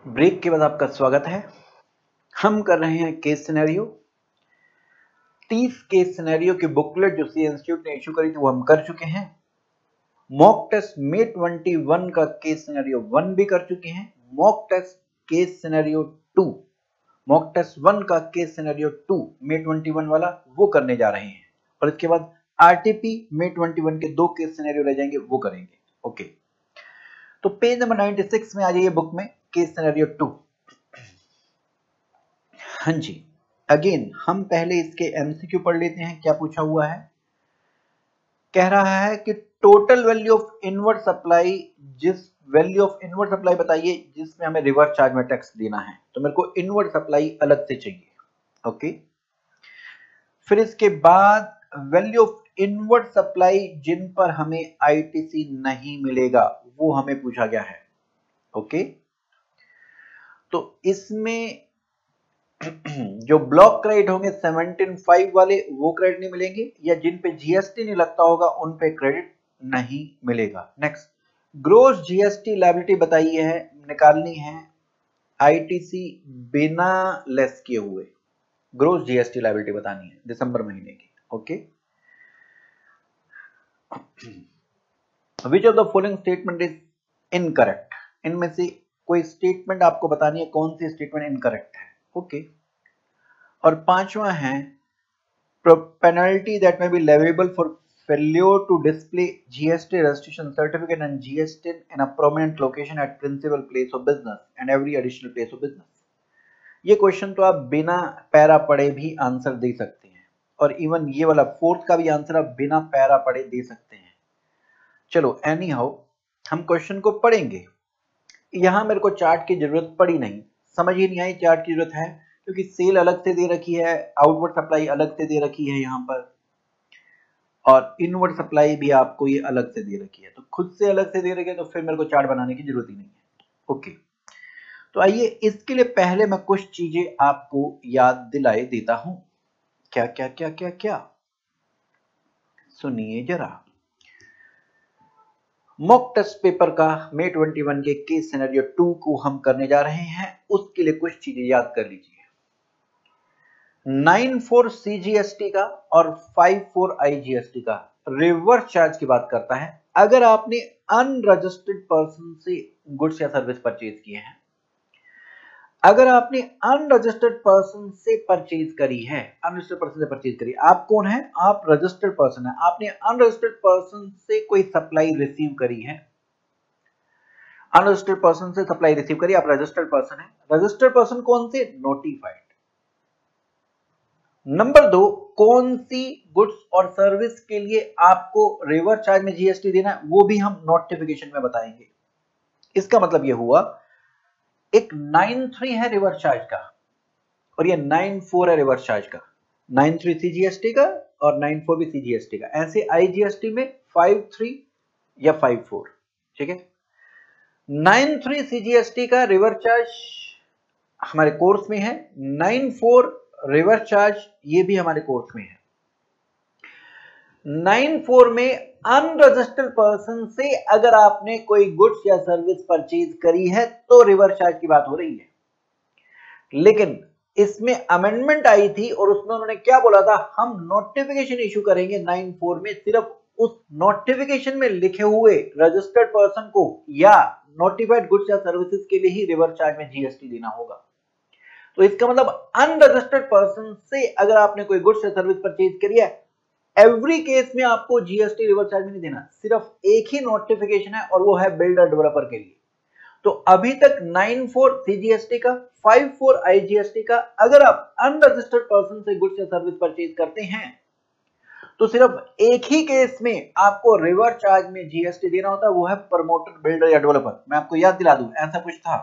Break के बाद आपका स्वागत है। हम कर रहे हैं केस सिनेरियो। 30 केस सिनेरियो की बुकलेट जो सी इंस्टीट्यूट ने इशू करी थी वो हम कर चुके हैं। मॉक टेस्ट मे 21 का केस सिनेरियो 1 भी कर चुके हैं। Mock test case scenario 2, mock test 1 का केस सिनेरियो 2 मे 21 वाला वो करने जा रहे हैं और इसके बाद आरटीपी मे 21 के 2 केस सिनेरियो रह जाएंगे, वो करेंगे। ओके, तो पेज नंबर 96 में आ जाइए बुक में, केस सिनेरियो 2। हाँ जी, अगेन हम पहले इसके एमसीक्यू पढ़ लेते हैं। क्या पूछा हुआ है? कह रहा है कि total value of inward supply, जिस वैल्यू ऑफ इनवर्ट सप्लाई बताइए जिसमें हमें रिवर्स चार्ज में टैक्स देना है, तो मेरे को इनवर्ट सप्लाई अलग से चाहिए। ओके, फिर इसके बाद वैल्यू ऑफ इनवर्ट सप्लाई जिन पर हमें आईटीसी नहीं मिलेगा वो हमें पूछा गया है। ओके, तो इसमें जो ब्लॉक क्रेडिट होंगे 17.5 वाले वो क्रेडिट नहीं मिलेंगे, या जिन पे जीएसटी नहीं लगता होगा उन पे क्रेडिट नहीं मिलेगा। नेक्स्ट, ग्रोस जीएसटी लायबिलिटी बताइए है, निकालनी है आईटीसी बिना लेस किए हुए। ग्रोस जीएसटी लायबिलिटी बतानी है दिसंबर महीने की। Okay, which of the following statement is incorrect? इनमें से कोई स्टेटमेंट आपको बतानी है, कौन सी स्टेटमेंट इनकरेक्ट है। ओके, और पांचवा है penalty that may be leviable for failure to display GST registration certificate and GST in a prominent location at principal place of business and every additional place of business. ये question तो आप बिना para पढ़े भी answer दे सकते हैं, और even ये वाला फोर्थ का भी आंसर आप बिना पैरा पढ़े दे सकते हैं। चलो एनी हाउ हम क्वेश्चन को पढ़ेंगे। यहां मेरे को चार्ट की जरूरत पड़ी नहीं, समझ ही नहीं आई चार्ट की जरूरत है, क्योंकि सेल अलग से दे रखी है, आउटवर्ड सप्लाई अलग से दे रखी है यहाँ पर, और इनवर्ड सप्लाई भी आपको ये अलग से दे रखी है। तो खुद से अलग से दे रखी है तो फिर मेरे को चार्ट बनाने की जरूरत ही नहीं है। ओके, तो आइए इसके लिए पहले मैं कुछ चीजें आपको याद दिलाए देता हूं। क्या क्या क्या क्या क्या, सुनिए जरा। मॉक टेस्ट पेपर का मे 21 के केस सिनेरियो 2 को हम करने जा रहे हैं, उसके लिए कुछ चीजें याद कर लीजिए। 9(4) सीजीएसटी का और 5(4) आईजीएसटी का रिवर्स चार्ज की बात करता है। अगर आपने अनरजिस्टर्ड पर्सन से गुड्स या सर्विस परचेज किए हैं, अगर आपने अनरजिस्टर्ड पर्सन से परचेज करी है, अनरजिस्टर्ड पर्सन से परचेज करी, आप कौन है? आप रजिस्टर्ड पर्सन है। आपने अनरजिस्टर्ड पर्सन से कोई सप्लाई रिसीव करी है, अनरजिस्टर्ड पर्सन से सप्लाई रिसीव करी, आप रजिस्टर्ड पर्सन है। रजिस्टर्ड पर्सन कौन से? नोटिफाइड। नंबर 2, कौन सी गुड्स और सर्विस के लिए आपको रिवर्स चार्ज में जीएसटी देना है, वो भी हम नोटिफिकेशन में बताएंगे। इसका मतलब यह हुआ, एक 9(3) है रिवर्स चार्ज का और ये 9(4) है रिवर्स चार्ज का। 9(3) सीजीएसटी का और 9(4) भी सीजीएसटी का। ऐसे आईजीएसटी में 5(3) या 5(4), ठीक है। 9(3) सीजीएसटी का रिवर्स चार्ज हमारे कोर्स में है, 9(4) रिवर्स चार्ज ये भी हमारे कोर्स में है। 9(4) में अनरजिस्टर्ड पर्सन से अगर आपने कोई गुड्स या सर्विस परचेज करी है तो रिवर्स चार्ज की बात हो रही है। लेकिन इसमें अमेंडमेंट आई थी और उसमें उन्होंने क्या बोला था, हम नोटिफिकेशन इशू करेंगे 9(4) में, सिर्फ उस नोटिफिकेशन में लिखे हुए रजिस्टर्ड पर्सन को या नोटिफाइड गुड्स या सर्विसेज के लिए ही रिवर्स चार्ज में जीएसटी देना होगा। तो इसका मतलब अनरजिस्टर्ड पर्सन से अगर आपने कोई गुड्स या सर्विस परचेज करी है, एवरी केस में आपको जीएसटी रिवर्स चार्ज में नहीं देना, सिर्फ एक ही नोटिफिकेशन है और वो है बिल्डर डेवलपर के लिए। तो अभी तक 9(4) सीजीएसटी का, 5(4) आईजीएसटी का, अगर आप अनरजिस्टर्ड पर्सन से गुड्स या सर्विस परचेज करते हैं तो सिर्फ एक ही केस में आपको रिवर्स चार्ज में जीएसटी देना होता है, वो है प्रमोटर, बिल्डर या डेवलपर। मैं आपको याद दिला दूं, ऐसा कुछ था।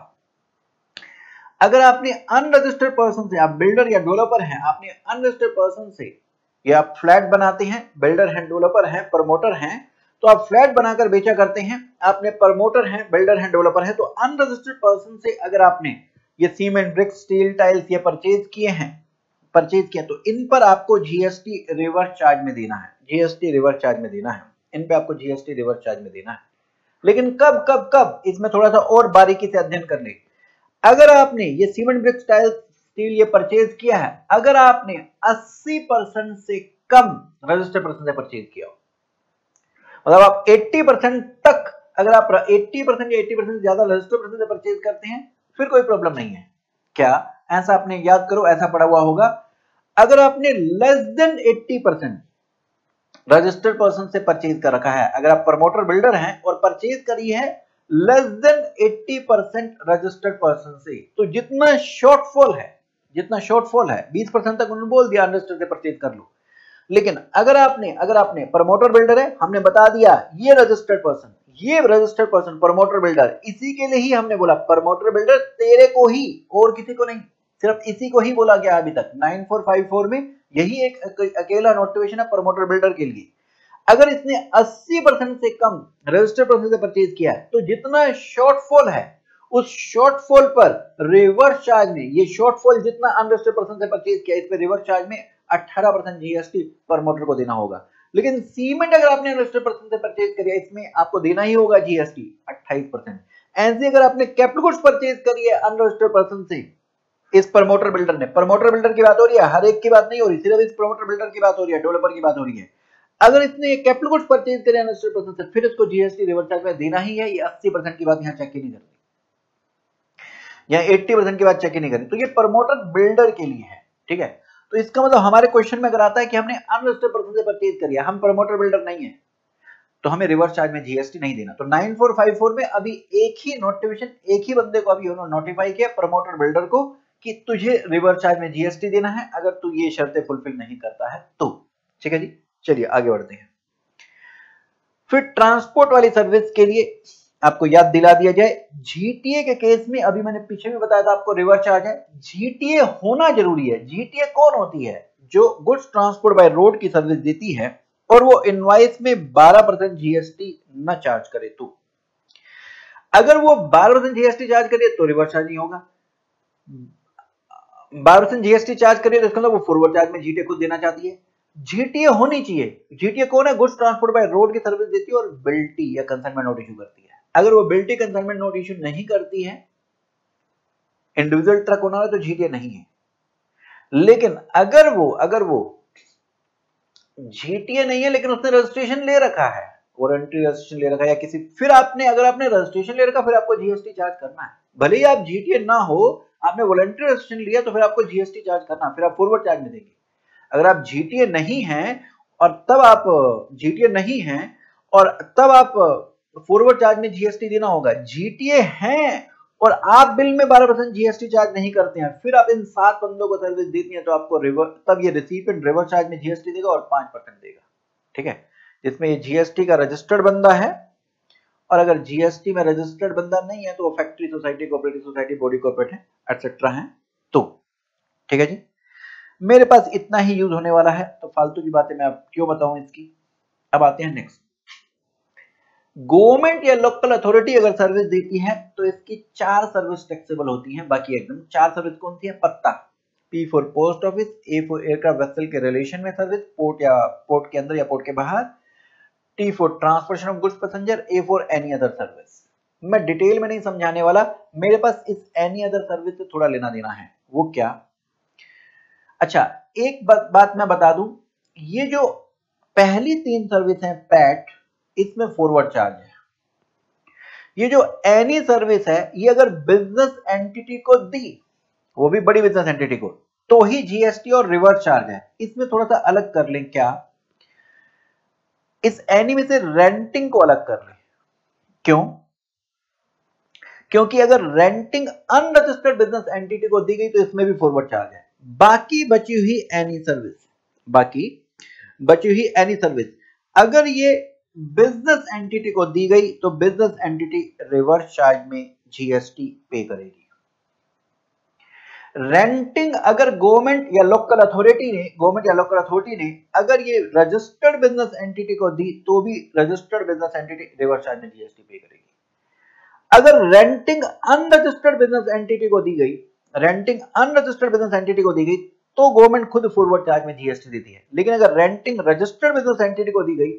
अगर आपने अनरजिस्टर्ड पर्सन से, आप बिल्डर या डेवलपर हैं, आपने अनरजिस्टर्ड पर्सन से, या आप फ्लैट बनाते हैं, बिल्डर हैं, डेवलपर हैं, प्रमोटर हैं, तो आप फ्लैट बनाकर बेचा करते हैं, आपने प्रमोटर हैं, बिल्डर हैं, डेवलपर हैं, तो अनरजिस्टर्ड पर्सन से अगर आपने ये सीमेंट, ब्रिक्स, स्टील, टाइल्स ये परचेज किया तो इन पर आपको जीएसटी रिवर्स चार्ज में देना है, जीएसटी रिवर्स चार्ज में देना है, इन पे आपको जीएसटी रिवर्स चार्ज में देना है। लेकिन कब कब कब, इसमें थोड़ा सा और बारीकी से अध्ययन कर ले। अगर आपने ये सीमेंट ब्रिक्स टाइल स्टील ये परचेज किया है, अगर आपने 80% से कम रजिस्टर्ड पर्सन से परचेज किया हो, मतलब आप 80% तक, अगर आप 80% या 80% से ज्यादा रजिस्टर्ड पर्सन से परचेज करते हैं, फिर कोई प्रॉब्लम नहीं है। क्या ऐसा आपने याद करो, ऐसा पढ़ा हुआ होगा, अगर आपने लेस देन 80% रजिस्टर्ड पर्सन से परचेज कर रखा है, अगर आप प्रमोटर बिल्डर हैं और परचेज करी है लेस देन 80% रजिस्टर्ड पर्सन से, तो जितना शॉर्टफॉल है 20% तक उन्होंने बोल दिया अनरजिस्टर्ड से परचेज कर लो। लेकिन अगर आपने प्रमोटर बिल्डर है, हमने बता दिया ये रजिस्टर्ड पर्सन प्रमोटर बिल्डर, इसी के लिए ही हमने बोला प्रमोटर बिल्डर तेरे को ही और किसी को नहीं, सिर्फ इसी को ही बोला गया अभी तक। 9454 में यही एक अकेला नोटिफिकेशन है प्रमोटर बिल्डर के लिए। अगर इसने 80% से कम रजिस्टर्ड पर्सन से परचेज किया है, तो जितना शॉर्टफॉल है उस शॉर्टफॉल पर रिवर्स चार्ज में, ये शॉर्टफॉल जितना अनरजिस्टर्ड पर्सन से परचेज किया, इस पर रिवर्स चार्ज में 18% जीएसटी प्रमोटर को देना होगा। लेकिन सीमेंट अगर आपने रजिस्टर्ड पर्सन से परचेज किया, इसमें आपको देना ही होगा जीएसटी 28%। ऐसे अगर आपने कैपिटल गुड्स परचेज करी है अनरजिस्टर्ड पर्सन से, इस प्रमोटर बिल्डर ने, प्रमोटर बिल्डर की बात हो रही है, हर एक की बात नहीं हो रही, सिर्फ इस प्रमोटर बिल्डर की बात हो रही है, डेवलपर की बात हो रही है। अगर इसने कैपिटल गुड्स परचेज करे अनरजिस्टर्ड पर्सन से, फिर इसको जीएसटी रिवर्स चार्ज में देना ही है। ये 80% की बात यहाँ चेक ही नहीं करनी, यहाँ 80% की बात चेक ही नहीं करनी। तो ये प्रमोटर बिल्डर के लिए है, ठीक है। तो इसका मतलब हमारे क्वेश्चन में अगर आता है कि हमने अनरजिस्टर्ड पर्सन से परचेज कर लिया, हम प्रमोटर बिल्डर नहीं है, तो हमें रिवर्स चार्ज में जीएसटी नहीं देना। तो 9454 में अभी एक ही नोटिफिकेशन, एक ही बंदे को अभी उन्होंने नोटिफाई किया, प्रमोटर बिल्डर को, कि तुझे रिवर्स चार्ज में जीएसटी देना है अगर तू ये शर्तें फुलफिल नहीं करता है तो। ठीक है जी, चलिए आगे बढ़ते हैं। फिर ट्रांसपोर्ट वाली सर्विस के लिए आपको याद दिला दिया जाए, जीटीए के केस में अभी मैंने पीछे भी बताया था आपको, रिवर्स चार्ज है, जीटीए होना जरूरी है। जीटीए कौन होती है? जो गुड्स ट्रांसपोर्ट बाय रोड की सर्विस देती है और वो इनवॉइस में 12% जीएसटी न चार्ज करे तो। अगर वो 12% जीएसटी चार्ज करे तो रिवर्स चार्ज नहीं होगा। 12% जीएसटी चार्ज करे तो इसका मतलब वो फॉरवर्ड चार्ज में जीटीए खुद देना चाहती है। जीटीए होनी चाहिए। जीटीए कौन है? गुड्स ट्रांसपोर्ट बाय रोड की सर्विस देती है और बिल्टी या कंसाइनमेंट नोट इशू करती है। अगर वो बिल्टी कंसाइनमेंट नोट इशू नहीं करती है, इंडिविजुअल ट्रक होना है, तो जीटीए नहीं है। लेकिन अगर वो जीटीए नहीं है लेकिन उसने रजिस्ट्रेशन ले रखा है, वारंटी रजिस्ट्रेशन ले रखा है या किसी, फिर अगर आपने रजिस्ट्रेशन ले रखा, फिर आपको जीएसटी चार्ज करना है। भले ही आप जीटीए ना हो, आपने वॉलंटरी रजिस्ट्रेशन लिया, तो फिर आपको जीएसटी चार्ज करना, फिर आप फॉरवर्ड चार्ज में देंगे। अगर आप जीटीए नहीं हैं और तब आप फॉरवर्ड चार्ज में जीएसटी देना होगा। जीटीए हैं और आप बिल में 12% जीएसटी चार्ज नहीं करते हैं, फिर आप इन 7 बंदों को सर्विस देती हैं, तो आपको तब ये रिसिपिएंट रिवर्स चार्ज में जीएसटी देगा और 5% देगा। ठीक है, जिसमें ये जीएसटी का रजिस्टर्ड बंदा है, और अगर जीएसटी में रजिस्टर्ड बंदा नहीं है तो वो factory society, cooperative society, body corporate है, एटसेट्रा है। तो ठीक है जी, मेरे पास इतना ही यूज होने वाला है, तो फालतू की बातें मैं अब क्यों बताऊं इसकी। अब आते हैं नेक्स्ट। गवर्नमेंट या लोकल अथॉरिटी अगर सर्विस देती है तो इसकी 4 सर्विस टैक्सेबल होती हैं। बाकी एकदम 4 सर्विस कौन सी है? पत्ता, P for post office, A for aircraft vessel के रिलेशन में सर्विस, पोर्ट के अंदर या पोर्ट के बाहर, T for transportation of goods passenger, A for any other service. मैं डिटेल में नहीं समझाने वाला, मेरे पास इस एनी अदर सर्विस से थोड़ा लेना देना है। वो क्या? अच्छा, एक बात मैं बता दूं, ये जो पहली 3 सर्विस हैं पैट, इसमें फॉरवर्ड चार्ज है। ये जो एनी सर्विस है, ये अगर बिजनेस एंटिटी को दी, वो भी बड़ी बिजनेस एंटिटी को, तो ही जीएसटी और रिवर्स चार्ज है। इसमें थोड़ा सा अलग कर लें। क्या? इस एनी में से रेंटिंग को अलग कर लें। क्यों? क्योंकि अगर रेंटिंग अनरजिस्टर्ड बिजनेस एंटिटी को दी गई तो इसमें भी फॉरवर्ड चार्ज है। बाकी बची हुई एनी सर्विस अगर ये बिजनेस एंटिटी को दी गई तो बिजनेस एंटिटी रिवर्स चार्ज में जीएसटी पे करेगी। रेंटिंग अगर गवर्नमेंट या लोकल अथॉरिटी ने अगर ये रजिस्टर्ड बिजनेस एंटिटी को दी तो भी registered business entity reverse charge में जीएसटी पे करेगी। अगर रेंटिंग अनरजिस्टर्ड बिजनेस एंटिटी को दी गई तो गवर्नमेंट खुद फॉरवर्ड चार्ज में जीएसटी देती है। लेकिन अगर रेंटिंग रजिस्टर्ड बिजनेस एंटिटी को दी गई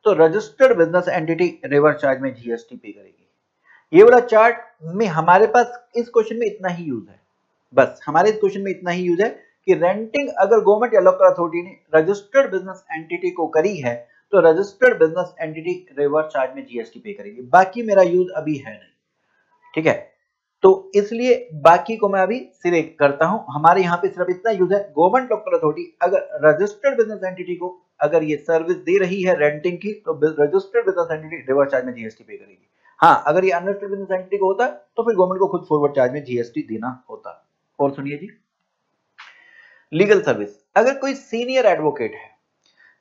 तो registered business entity reverse charge में जीएसटी पे करेगी। ये वाला चार्ट में हमारे पास इस क्वेश्चन में इतना ही यूज है, बस हमारे इस क्वेश्चन में इतना ही यूज है कि रेंटिंग अगर गवर्नमेंट या लोकल अथॉरिटी ने रजिस्टर्ड बिजनेस एंटिटी को करी है तो registered business entity reverse charge में जीएसटी पे करेगी, बाकी मेरा यूज अभी है नहीं, ठीक है। तो इसलिए बाकी को मैं अभी सिलेक्ट करता हूं, हमारे यहाँ पे सिर्फ इतना यूज है, गवर्नमेंट लोकल अथॉरिटी अगर रजिस्टर्ड बिजनेस एंटिटी को अगर ये सर्विस दे रही है रेंटिंग की तो registered business entity reverse charge में जीएसटी पे करेगी। हाँ, अगर ये अनरजिस्टर्ड बिजनेस एंटिटी को होता तो फिर गवर्नमेंट को खुद फॉरवर्ड चार्ज में जीएसटी देना होता। और सुनिए जी, लीगल सर्विस, अगर कोई सीनियर एडवोकेट है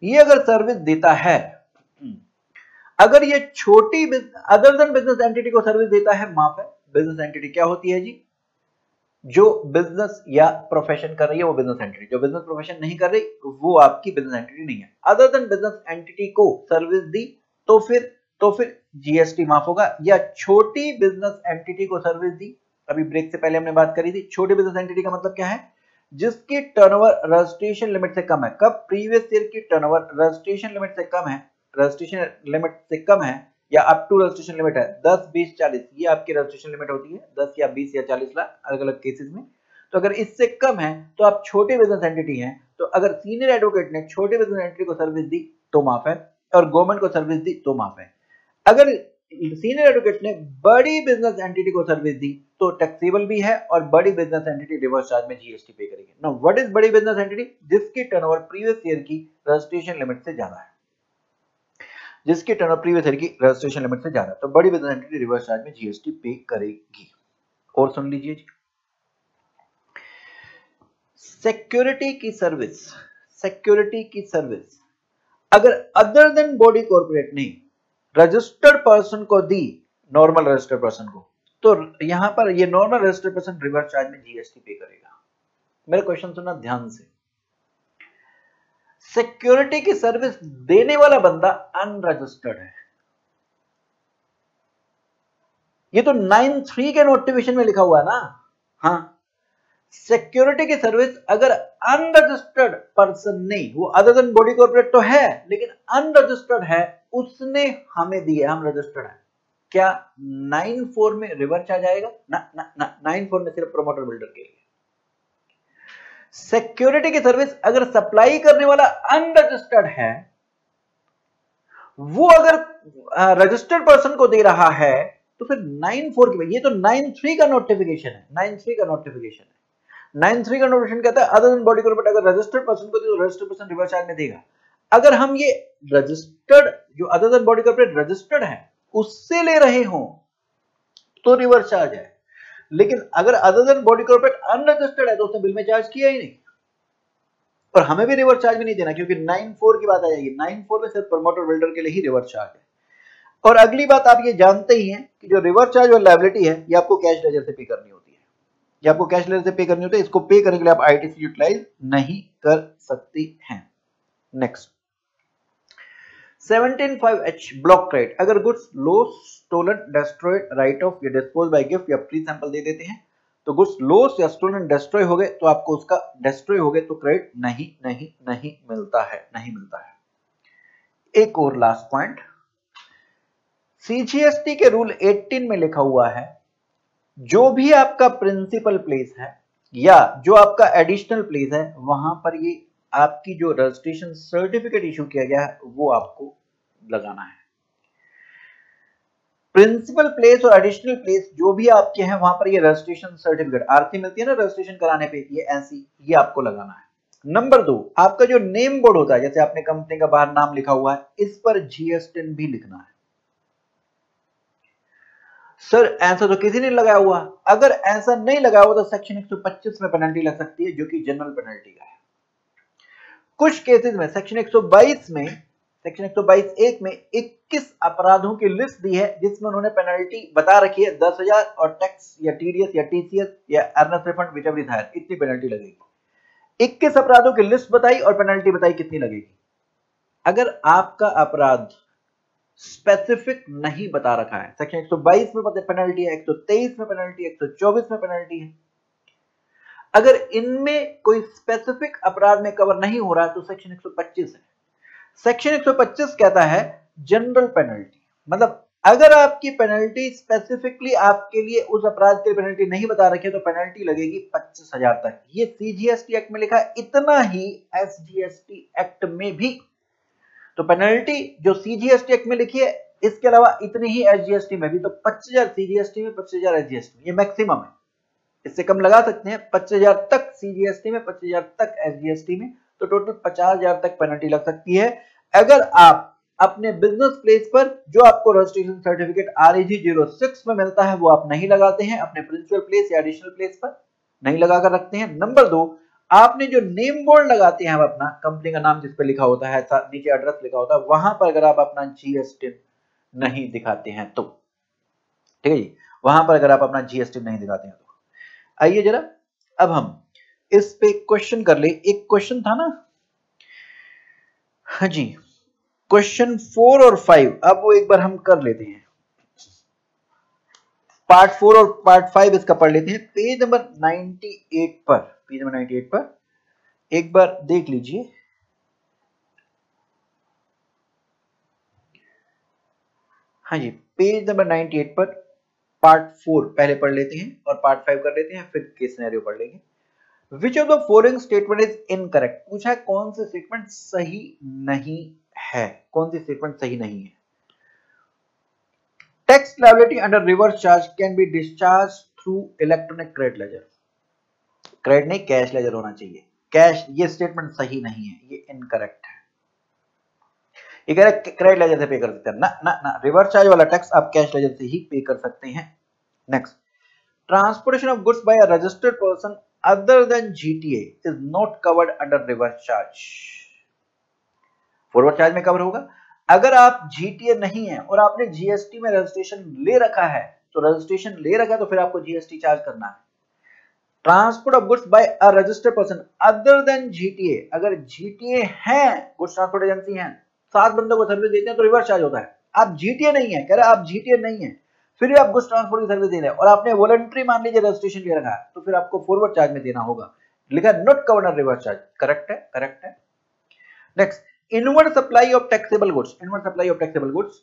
ये अगर सर्विस देता है, अगर ये छोटी अदर देन बिजनेस एंटिटी को सर्विस देता है, माफ है, बिजनेस एंटिटी क्या होती है जी, जो बिजनेस या प्रोफेशन कर रही है वो बिजनेस एंटिटी, जो बिजनेस प्रोफेशन नहीं कर रही वो आपकी बिजनेस एंटिटी नहीं है। अदर देन बिजनेस एंटिटी को सर्विस दी तो फिर जीएसटी माफ होगा, या छोटी बिजनेस एंटिटी को सर्विस दी, अभी ब्रेक से पहले हमने बात करी थी, छोटी बिजनेस एंटिटी का मतलब क्या है, जिसकी टर्नओवर रजिस्ट्रेशन लिमिट से कम है। कब? प्रीवियस ईयर की टर्नओवर रजिस्ट्रेशन लिमिट से कम है, रजिस्ट्रेशन लिमिट से कम है या अप टू रजिस्ट्रेशन लिमिट है 10, 20, 40, ये आपकी रजिस्ट्रेशन लिमिट होती है, 10 या 20 या 40 लाख अलग अलग केसेस में। तो अगर इससे कम है तो आप छोटे बिजनेस एंटिटी हैं, तो अगर सीनियर एडवोकेट ने छोटे बिजनेस एंटिटी को सर्विस दी तो माफ है और गवर्नमेंट को सर्विस दी तो माफ है। अगर सीनियर एडवोकेट ने बड़ी बिजनेस एंटिटी को सर्विस दी तो टैक्सेबल भी है और बड़ी बिजनेस एंटिटी रिवर्स चार्ज में जीएसटी पे करेगी। नाउ व्हाट इज बड़ी बिजनेस एंटिटी? जिसकी टर्नओवर प्रीवियस ईयर की रजिस्ट्रेशन लिमिट से ज्यादा है, जिसकी टर्नओवर प्रीवियस ईयर की रजिस्ट्रेशन लिमिट से ज्यादा है, तो बड़ी बिजनेस एंटिटी रिवर्स चार्ज में जीएसटी पे करेगी। और सुन लीजिए जी, सिक्योरिटी की सर्विस, सिक्योरिटी की सर्विस अगर अदर देन बॉडी कॉर्पोरेट ने रजिस्टर्ड पर्सन को दी, नॉर्मल रजिस्टर्ड पर्सन को, तो यहां पर ये normal registered person reverse charge में जीएसटी पे करेगा। मेरा क्वेश्चन सुनना ध्यान से, सिक्योरिटी की सर्विस देने वाला बंदा अनरजिस्टर्ड है, ये तो 9(3) के नोटिफिकेशन में लिखा हुआ है ना। हाँ, सिक्योरिटी की सर्विस अगर अनरजिस्टर्ड पर्सन ने, वो अदर देन बॉडी कॉर्पोरेट तो है लेकिन अनरजिस्टर्ड है, उसने हमें दी है, हम रजिस्टर्ड है, क्या 9(4) में रिवर्स चार्ज आएगा? ना 9(4) में सिर्फ प्रमोटर बिल्डर के लिए। सिक्योरिटी की सर्विस अगर सप्लाई करने वाला अनरजिस्टर्ड है, वो अगर रजिस्टर्ड पर्सन को दे रहा है तो फिर 9(4) की, ये तो 9(3) का नोटिफिकेशन है, 9(3) का नोटिफिकेशन है। 9(3) का नोटिफिकेशन कहता है अदर देन बॉडी कॉर्पोरेट अगर रजिस्टर्ड पर्सन को दे तो रजिस्टर्ड पर्सन रिवर्स चार्ज में देगा। अगर हम ये रजिस्टर्ड, जो other than body corporate registered है उससे ले रहे हो तो रिवर्स चार्ज है, लेकिन अगर other than body corporate unregistered है तो उसने बिल में चार्ज किया ही नहीं और हमें भी रिवर्स चार्ज भी नहीं देना, क्योंकि 9(4) की बात आ जाएगी। 9(4) में सिर्फ प्रमोटर बिल्डर के लिए ही रिवर्स चार्ज है। और अगली बात आप ये जानते ही हैं कि जो रिवर्स चार्ज और लायबिलिटी है ये आपको कैश लेजर से पे करनी होती है, ये आपको कैश लेजर से पे करनी होती है, इसको पे करने के लिए आप आईटीसी यूटिलाइज नहीं कर सकती हैं। नेक्स्ट 17(5)(h) ब्लॉक क्रेडिट, अगर goods lost, stolen, destroyed, write off या डिस्पोज बाय गिफ्ट या प्री सैंपल दे देते हैं, तो गुड्स लॉस्ट या स्टोलन डिस्ट्रॉय हो गए तो आपको उसका, डिस्ट्रॉय हो गए तो क्रेडिट नहीं मिलता है, नहीं मिलता है। एक और लास्ट पॉइंट, सीजीएसटी के रूल 18 में लिखा हुआ है जो भी आपका प्रिंसिपल प्लेस है या जो आपका एडिशनल प्लेस है वहां पर ये आपकी जो रजिस्ट्रेशन सर्टिफिकेट इशू किया गया है वो आपको लगाना है। प्रिंसिपल प्लेस और एडिशनल प्लेस जो भी आपके हैं वहां पर ये रजिस्ट्रेशन सर्टिफिकेट, आरसी मिलती है ना रजिस्ट्रेशन कराने पे, ये ऐसी, ये आपको लगाना है। नंबर 2, आपका जो नेम बोर्ड होता है, जैसे आपने कंपनी का बाहर नाम लिखा हुआ है, इस पर जीएसटी भी लिखना है। सर ऐसा तो किसी ने लगाया हुआ, अगर ऐसा नहीं लगाया हुआ तो सेक्शन 125 में पेनल्टी लग सकती है जो कि जनरल पेनल्टी का है। कुछ केसेस में सेक्शन 122 में, सेक्शन 122(1) में 21 अपराधों की लिस्ट दी है जिसमें उन्होंने पेनल्टी बता रखी है 10,000 और टैक्स या टीडीएस या टीसीएस या earners refund whichever is higher, इतनी पेनल्टी लगेगी। 21 अपराधों की लिस्ट बताई और पेनल्टी बताई कितनी लगेगी। अगर आपका अपराध स्पेसिफिक नहीं बता रखा है, सेक्शन 122 में पेनल्टी है, 123 में पेनल्टी है, 124 में पेनल्टी है, अगर इनमें कोई स्पेसिफिक अपराध में कवर नहीं हो रहा है तो सेक्शन 125 है। सेक्शन 125 कहता है जनरल पेनल्टी, मतलब अगर आपकी पेनल्टी स्पेसिफिकली आपके लिए उस अपराध के पेनल्टी नहीं बता रखी है तो पेनल्टी लगेगी 25,000 तक। ये सीजीएसटी एक्ट में लिखा है, इतना ही एसजीएसटी एक्ट में भी। तो पेनल्टी जो सीजीएसटी एक्ट में लिखी है इसके अलावा इतनी ही एसजीएसटी में भी। तो 25,000 सीजीएसटी में, 25,000 एसजीएसटी में, ये मैक्सिमम है। इससे कम लगा सकते हैं 25,000 तक सीजीएसटी में, 25,000 तक एसजीएसटी में, तो टोटल 50,000 तक पेनल्टी लग सकती है अगर आप अपने बिजनेस प्लेस पर जो आपको रजिस्ट्रेशन सर्टिफिकेट REG 06 में मिलता है वो आप नहीं लगाते हैं, अपने प्रिंसिपल प्लेस या एडिशनल प्लेस पर नहीं लगाकर रखते हैं। नंबर 2, आपने जो नेम बोर्ड लगाते हैं अपना कंपनी का नाम जिस पे लिखा होता है, नीचे एड्रेस लिखा होता है, वहां पर अगर आप अपना जीएसटी नहीं दिखाते हैं तो, ठीक है जी, वहां पर अगर आप अपना जीएसटी नहीं दिखाते हैं तो। आइए जरा अब हम इस पे क्वेश्चन कर ले। एक क्वेश्चन था ना, हाँ जी, क्वेश्चन 4 और 5, अब वो एक बार हम कर लेते हैं। पार्ट 4 और पार्ट 5 इसका पढ़ लेते हैं। पेज नंबर 98 पर, पेज नंबर 98 पर एक बार देख लीजिए। हाँ जी, पेज नंबर 98 पर पार्ट 4 पहले पढ़ लेते हैं और पार्ट 5 कर लेते हैं, फिर केस सिनेरियो पढ़ लेंगे। विच of the following statement is incorrect, पूछा है कौन सी स्टेटमेंट सही नहीं है, कौन सी स्टेटमेंट सही नहीं है। Tax liability under reverse charge can be discharge through electronic credit ledger, credit नहीं कैश लेजर होना चाहिए, कैश, ये स्टेटमेंट सही नहीं है, ये इनकरेक्ट है। ये कह रहा है क्रेडिट लेजर से पे कर सकते हैं, ना ना ना, रिवर्स चार्ज वाला टैक्स आप कैश लेजर से ही पे कर सकते हैं। Next, transportation of goods by a registered person other than GTA is not covered under reverse charge. Forward charge में कवर होगा अगर आप जीटीए नहीं है और आपने जीएसटी में रजिस्ट्रेशन ले रखा है, तो रजिस्ट्रेशन ले रखा है तो फिर आपको जीएसटी चार्ज करना है। Transport of goods by a registered person other than GTA, अगर जीटीए है, गुड्स ट्रांसपोर्ट एजेंसी है, 7 बंदों को सर्विस देते हैं तो रिवर्स चार्ज होता है। आप जीटीए नहीं है, कह रहे आप जीटीए नहीं है, फिर आप गुड्स ट्रांसपोर्ट की सर्विस दे रहे हैं और आपने वॉलंटरी मान लीजिए रजिस्ट्रेशन ले रखा है, तो फिर आपको फॉरवर्ड चार्ज में देना होगा। लिखा not covered reverse charge, correct है, करेक्ट है। Next, inward supply of taxable goods, inward supply of taxable goods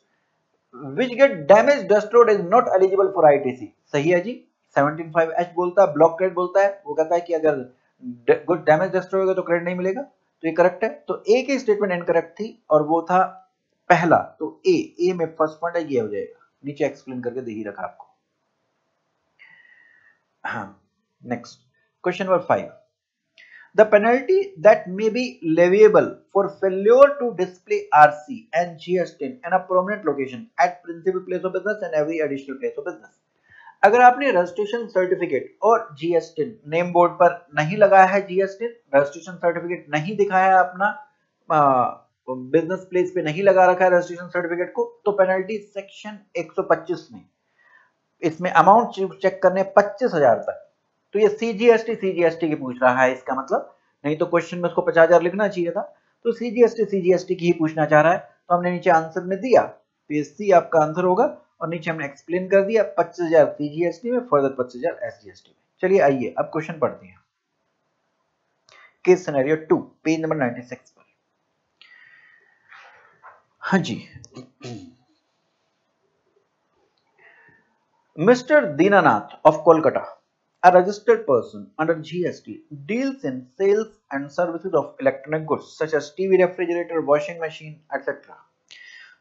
which get damaged destroyed is not eligible for ITC, सही है जी। 17(5)H बोलता है, ब्लॉक क्रेडिट बोलता है, वो कहता है कि अगर गुड डैमेज डिस्ट्रॉय होगा तो क्रेडिट नहीं मिलेगा, तो ये करेक्ट है। तो ए की स्टेटमेंट इनकरेक्ट थी और वो था पहला, तो ए में फर्स्ट पॉइंट है, ये हो जाएगा, नीचे एक्सप्लेन करके दे ही रखा आपको। हाँ, next question number 5, the penalty that may be leviable for failure to display RC and GST in a prominent location at principal place of business and every additional place of business। अगर आपने registration certificate और GST name board पर नहीं लगाया है, GST registration certificate नहीं दिखाया है अपना, बिजनेस प्लेस पे नहीं लगा रखा है रजिस्ट्रेशन सर्टिफिकेट को, तो पेनल्टी सेक्शन 125 में इसमें अमाउंट चेक करने 25,000 तक। तो ये सीजीएसटी की पूछ रहा है, इसका मतलब, नहीं तो क्वेश्चन में उसको 50,000 लिखना चाहिए था, तो सीजीएसटी की ही पूछना चाह रहा है, तो हमने नीचे आंसर में दिया, तो ये सी आपका आंसर होगा, और नीचे हमने एक्सप्लेन कर दिया 25,000 सीजीएसटी में, फर्दर 25,000 एसजीएसटी में। चलिए आइए अब क्वेश्चन पढ़ते हैं। केस सिनेरियो 2, पेज नंबर 96 पर। हाँ जी, mister Dinanath of Kolkata, a registered person under GST, deals in sales and services of electronic goods such as TV, refrigerator, washing machine, etc.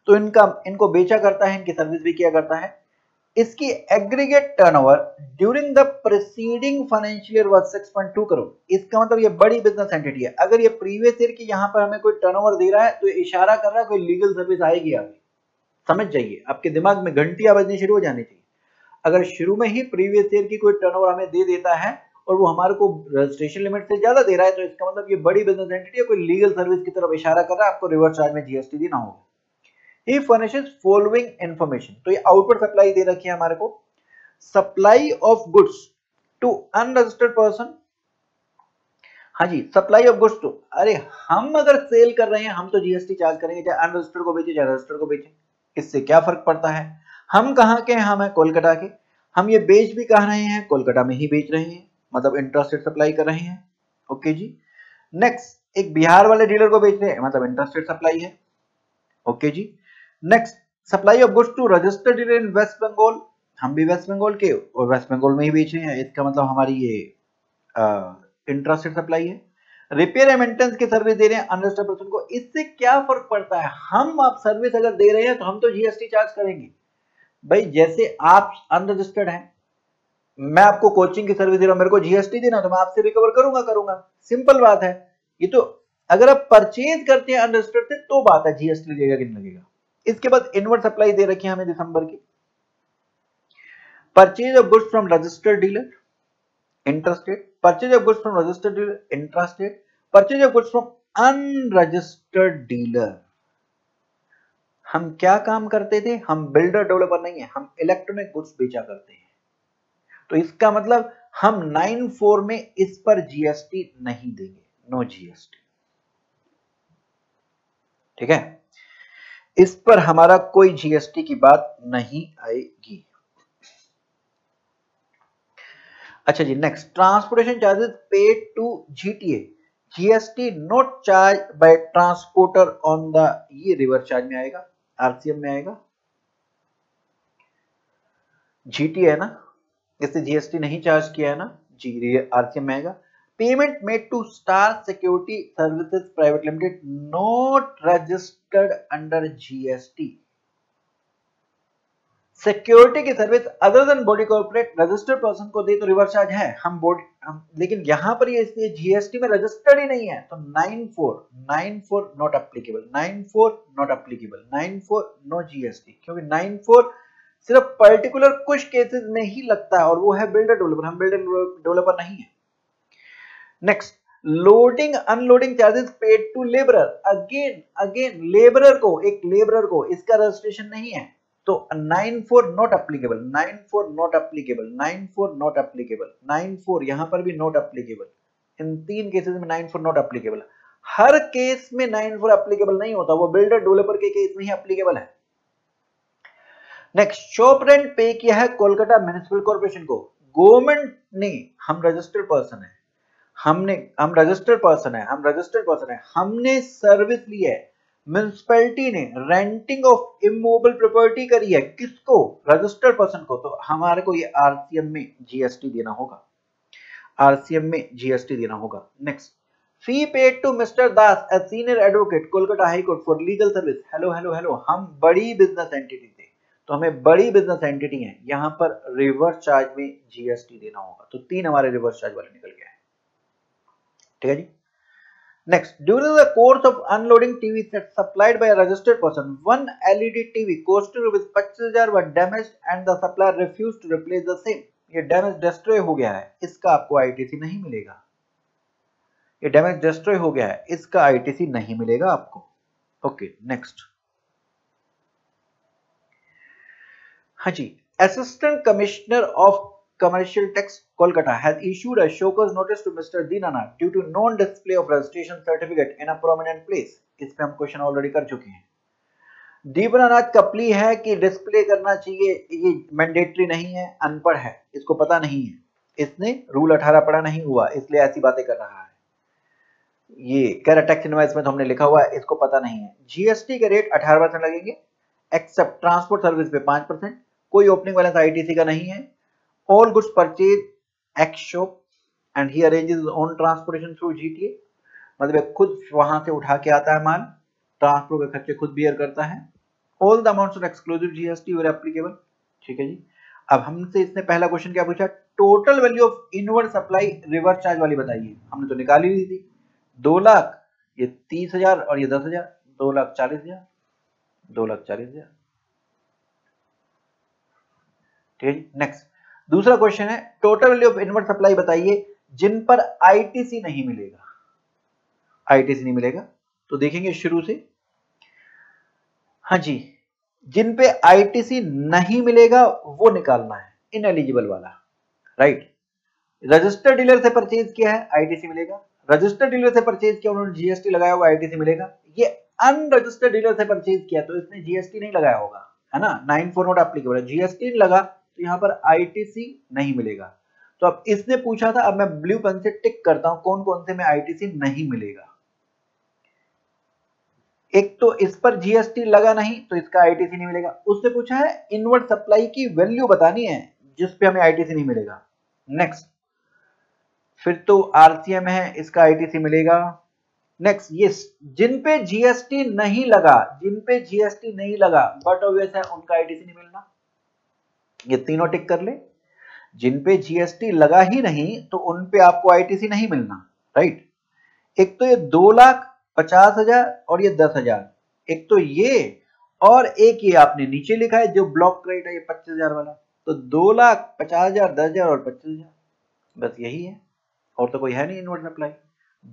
तो इनको बेचा करता है, इनकी सर्विस भी किया करता है। इसकी aggregate turnover during the preceding financial year was 6.2 crore. इसका मतलब ये बड़ी बिजनेस एंटिटी है। अगर ये प्रीवियस ईयर की यहाँ पर हमें कोई टर्नओवर दे रहा है तो ये इशारा कर रहा है कोई लीगल सर्विस आएगी आगे, समझ जाइए, आपके दिमाग में घंटियां बजनी शुरू हो जानी चाहिए। अगर शुरू में ही प्रीवियस ईयर की कोई टर्नओवर हमें दे देता है और वो हमारे को रजिस्ट्रेशन लिमिट से ज्यादा दे रहा है, तो इसका मतलब ये बड़ी बिजनेस एंटिटी है, कोई लीगल सर्विस की तरफ इशारा कर रहा है, आपको रिवर्स चार्ज में जीएसटी देना होगा। He furnishes following information, तो ये आउटवर्ड सप्लाई दे रखी है हमारे को, supply of goods to unregistered person. हाँ जी, सप्लाई ऑफ गुड्स टू, अरे हम अगर सेल कर रहे हैं हम तो जीएसटी चार्ज करेंगे, चाहे अनरजिस्टर्ड को बेचे चाहे रजिस्टर्ड को बेचे, इससे क्या फर्क पड़ता है। हम कहाँ के हैं, हम है कोलकाता के, हम ये बेच भी कहाँ रहे हैं, कोलकाता में ही बेच रहे हैं, मतलब इंटरस्टेड सप्लाई कर रहे हैं। ओके जी। नेक्स्ट, एक बिहार वाले डीलर को बेच रहे हैं, मतलब इंटरस्टेड सप्लाई है। ओके जी। Next, supply of goods to registered dealer in West Bengal, हम भी वेस्ट बंगाल के और वेस्ट बंगाल में ही बेच रहे हैं, इसका मतलब हमारी ये इंट्रास्टेट सप्लाई है। रिपेयर एंड मेंटेनेंस की सर्विस दे रहे हैं अनरजिस्टर्ड पर्सन को, इससे क्या फर्क पड़ता है? हम आप सर्विस अगर दे रहे हैं तो हम तो जीएसटी चार्ज करेंगे भाई। जैसे आप अनरजिस्टर्ड हैं, मैं आपको कोचिंग की सर्विस दे रहा हूं, मेरे को जीएसटी देना तो मैं आपसे रिकवर करूंगा, सिंपल बात है। ये तो अगर आप परचेज करते हैं अनरजिस्टर्ड से तो बात है जीएसटी लगेगा कि नहीं लगेगा। इसके बाद इनवर्ड सप्लाई दे रखी है हमें दिसंबर की। Purchase of goods from registered dealer intrastate, purchase of goods from registered dealer intrastate, purchase of goods from unregistered dealer. हम क्या काम करते थे? हम बिल्डर डेवलपर नहीं है, हम इलेक्ट्रॉनिक गुड्स बेचा करते हैं। तो इसका मतलब हम 9(4) में इस पर जीएसटी नहीं देंगे, नो जीएसटी। ठीक है, इस पर हमारा कोई जीएसटी की बात नहीं आएगी। अच्छा जी, next, transportation charges paid to GTA, GST not charge by transporter on the, ये रिवर्स चार्ज में आएगा, आरसीएम में आएगा। जीटीए है ना, इससे जीएसटी नहीं चार्ज किया है ना जी, आरसीएम में आएगा। Payment made to Star Security Services Private Limited not registered under GST, security की service other than body corporate registered person को दे तो रिवर्स चार्ज है, लेकिन यहां पर ये जीएसटी में रजिस्टर्ड ही नहीं है तो 9(4) not applicable, 9(4) not applicable, 9(4) no GST, क्योंकि 9(4) सिर्फ पर्टिकुलर कुछ केसेस में ही लगता है और वो है बिल्डर डेवलपर, हम बिल्डर डेवलपर नहीं है। Next, loading unloading charges paid to labourer, again labourer को, एक लेबरर को इसका रजिस्ट्रेशन नहीं है तो 9(4) not applicable, 9(4) not applicable, 9(4) not applicable, 9(4) यहां पर भी नॉट एप्लीकेबल, इन तीन केसेस में 9(4) नॉट एप्लीकेबल। हर केस में 9(4) एप्लीकेबल नहीं होता, वो बिल्डर डेवलपर के केस में ही एप्लीकेबल है। नेक्स्ट, शॉप रेंट पे किया है कोलकाता म्युनिसिपल कॉर्पोरेशन को, गवर्नमेंट ने, हम रजिस्टर्ड पर्सन है, हम रजिस्टर्ड पर्सन है, हमने सर्विस ली है, म्युनिसिपैलिटी ने रेंटिंग ऑफ इमूवेबल प्रॉपर्टी करी है, किसको? रजिस्टर्ड पर्सन को, तो हमारे को ये आरसीएम में जीएसटी देना होगा, आरसीएम में जीएसटी देना होगा। Next, fee paid to Mister Das a senior advocate Kolkata high court for legal service, hello, हम बड़ी बिजनेस एंटिटी थे तो हमें बड़ी बिजनेस एंटिटी है, यहां पर रिवर्स चार्ज में जीएसटी देना होगा, तो 3 हमारे रिवर्स चार्ज वाले निकल गए हैं। ठीक है जी। Next, during the course of unloading TV sets supplied by a registered person, one LED TV costing rupees 25,000 was damaged and the supplier refused to replace the same. ये डैमेज डिस्ट्रॉय हो गया है, इसका आपको आईटीसी नहीं मिलेगा। ये damage destroy हो गया है, इसका आईटीसी नहीं मिलेगा आपको। Okay, next. हाँ जी, assistant commissioner of Commercial Tax Kolkata has issued a show cause notice to Mr. Dinanath due to non-display of registration certificate in a prominent place. इस पे हम क्वेश्चन ऑलरेडी कर चुके हैं। दीपनाथ का प्ली है कि डिस्प्ले करना चाहिए, ये मैंडेटरी नहीं है, अनपढ़ है, इसको पता नहीं है, इसने रूल 18 पढ़ा नहीं हुआ, इसलिए ऐसी बातें कर रहा है। ये कह रहा टैक्स इनवॉइस में तो हमने लिखा हुआ है, इसको पता नहीं है। जीएसटी के रेट 18% लगेंगे, एक्सेप्ट ट्रांसपोर्ट सर्विस पे 5%, कोई ओपनिंग बैलेंस आईटीसी का नहीं है। All goods purchased ex shop and he arranges his own transportation through GTA, मतलब खुद वहां से उठा के आता है माल, ट्रांसपोर्ट के खर्चे खुद बियर करता है। All the amounts are exclusive GST were applicable। ठीक है जी। अब हमसे इसने पहला क्वेश्चन क्या पूछा? Total value of inward supply reverse charge वाली बताइए, हमने तो निकाल ही ली थी। 2 लाख, ये 30,000 और ये 10,000, 2,40,000, 2,40,000। ठीक है जी। नेक्स्ट, दूसरा क्वेश्चन है total value of inward supply बताइए जिन पर आईटीसी नहीं मिलेगा। आईटीसी नहीं मिलेगा तो देखेंगे शुरू से। हाँ जी, जिन पे आईटीसी नहीं मिलेगा वो निकालना है, इनएलिजिबल वाला, राइट। रजिस्टर्ड डीलर से परचेज किया है, आईटीसी मिलेगा। रजिस्टर्ड डीलर से परचेज किया, उन्होंने जीएसटी लगाया होगा, आईटीसी मिलेगा। ये अनरजिस्टर्ड डीलर से परचेज किया तो इसने जीएसटी नहीं लगाया होगा, है ना, 9(4) नॉट एप्लीकेबल है, जीएसटी लगा तो यहां पर आईटीसी नहीं मिलेगा। तो अब इसने पूछा था, अब मैं ब्लू पेन से टिक करता हूं कौन कौन से में आईटीसी नहीं मिलेगा। एक तो इस पर जीएसटी लगा नहीं तो इसका आईटीसी नहीं मिलेगा। उससे पूछा है इनवर्ड सप्लाई की वैल्यू बतानी है जिस पे हमें आईटीसी नहीं मिलेगा। नेक्स्ट, फिर तो आरसीएम है, इसका आईटीसी मिलेगा। नेक्स्ट, ये जिन पे जीएसटी नहीं लगा, जिन पे जीएसटी नहीं लगा बट ऑब्वियस है उनका आईटीसी नहीं मिलना। ये तीनों टिक कर ले। जिन पे जीएसटी लगा ही नहीं तो उन पे आपको आईटीसी नहीं मिलना, राइट। एक तो ये 2,50,000 और ये 10,000, एक तो ये और एक ये आपने नीचे लिखा है जो ब्लॉक क्रेडिट है ये 25,000 वाला। तो 2,50,000, 10,000 और 25,000, बस यही है और तो कोई है नहीं इनवर्ड सप्लाई।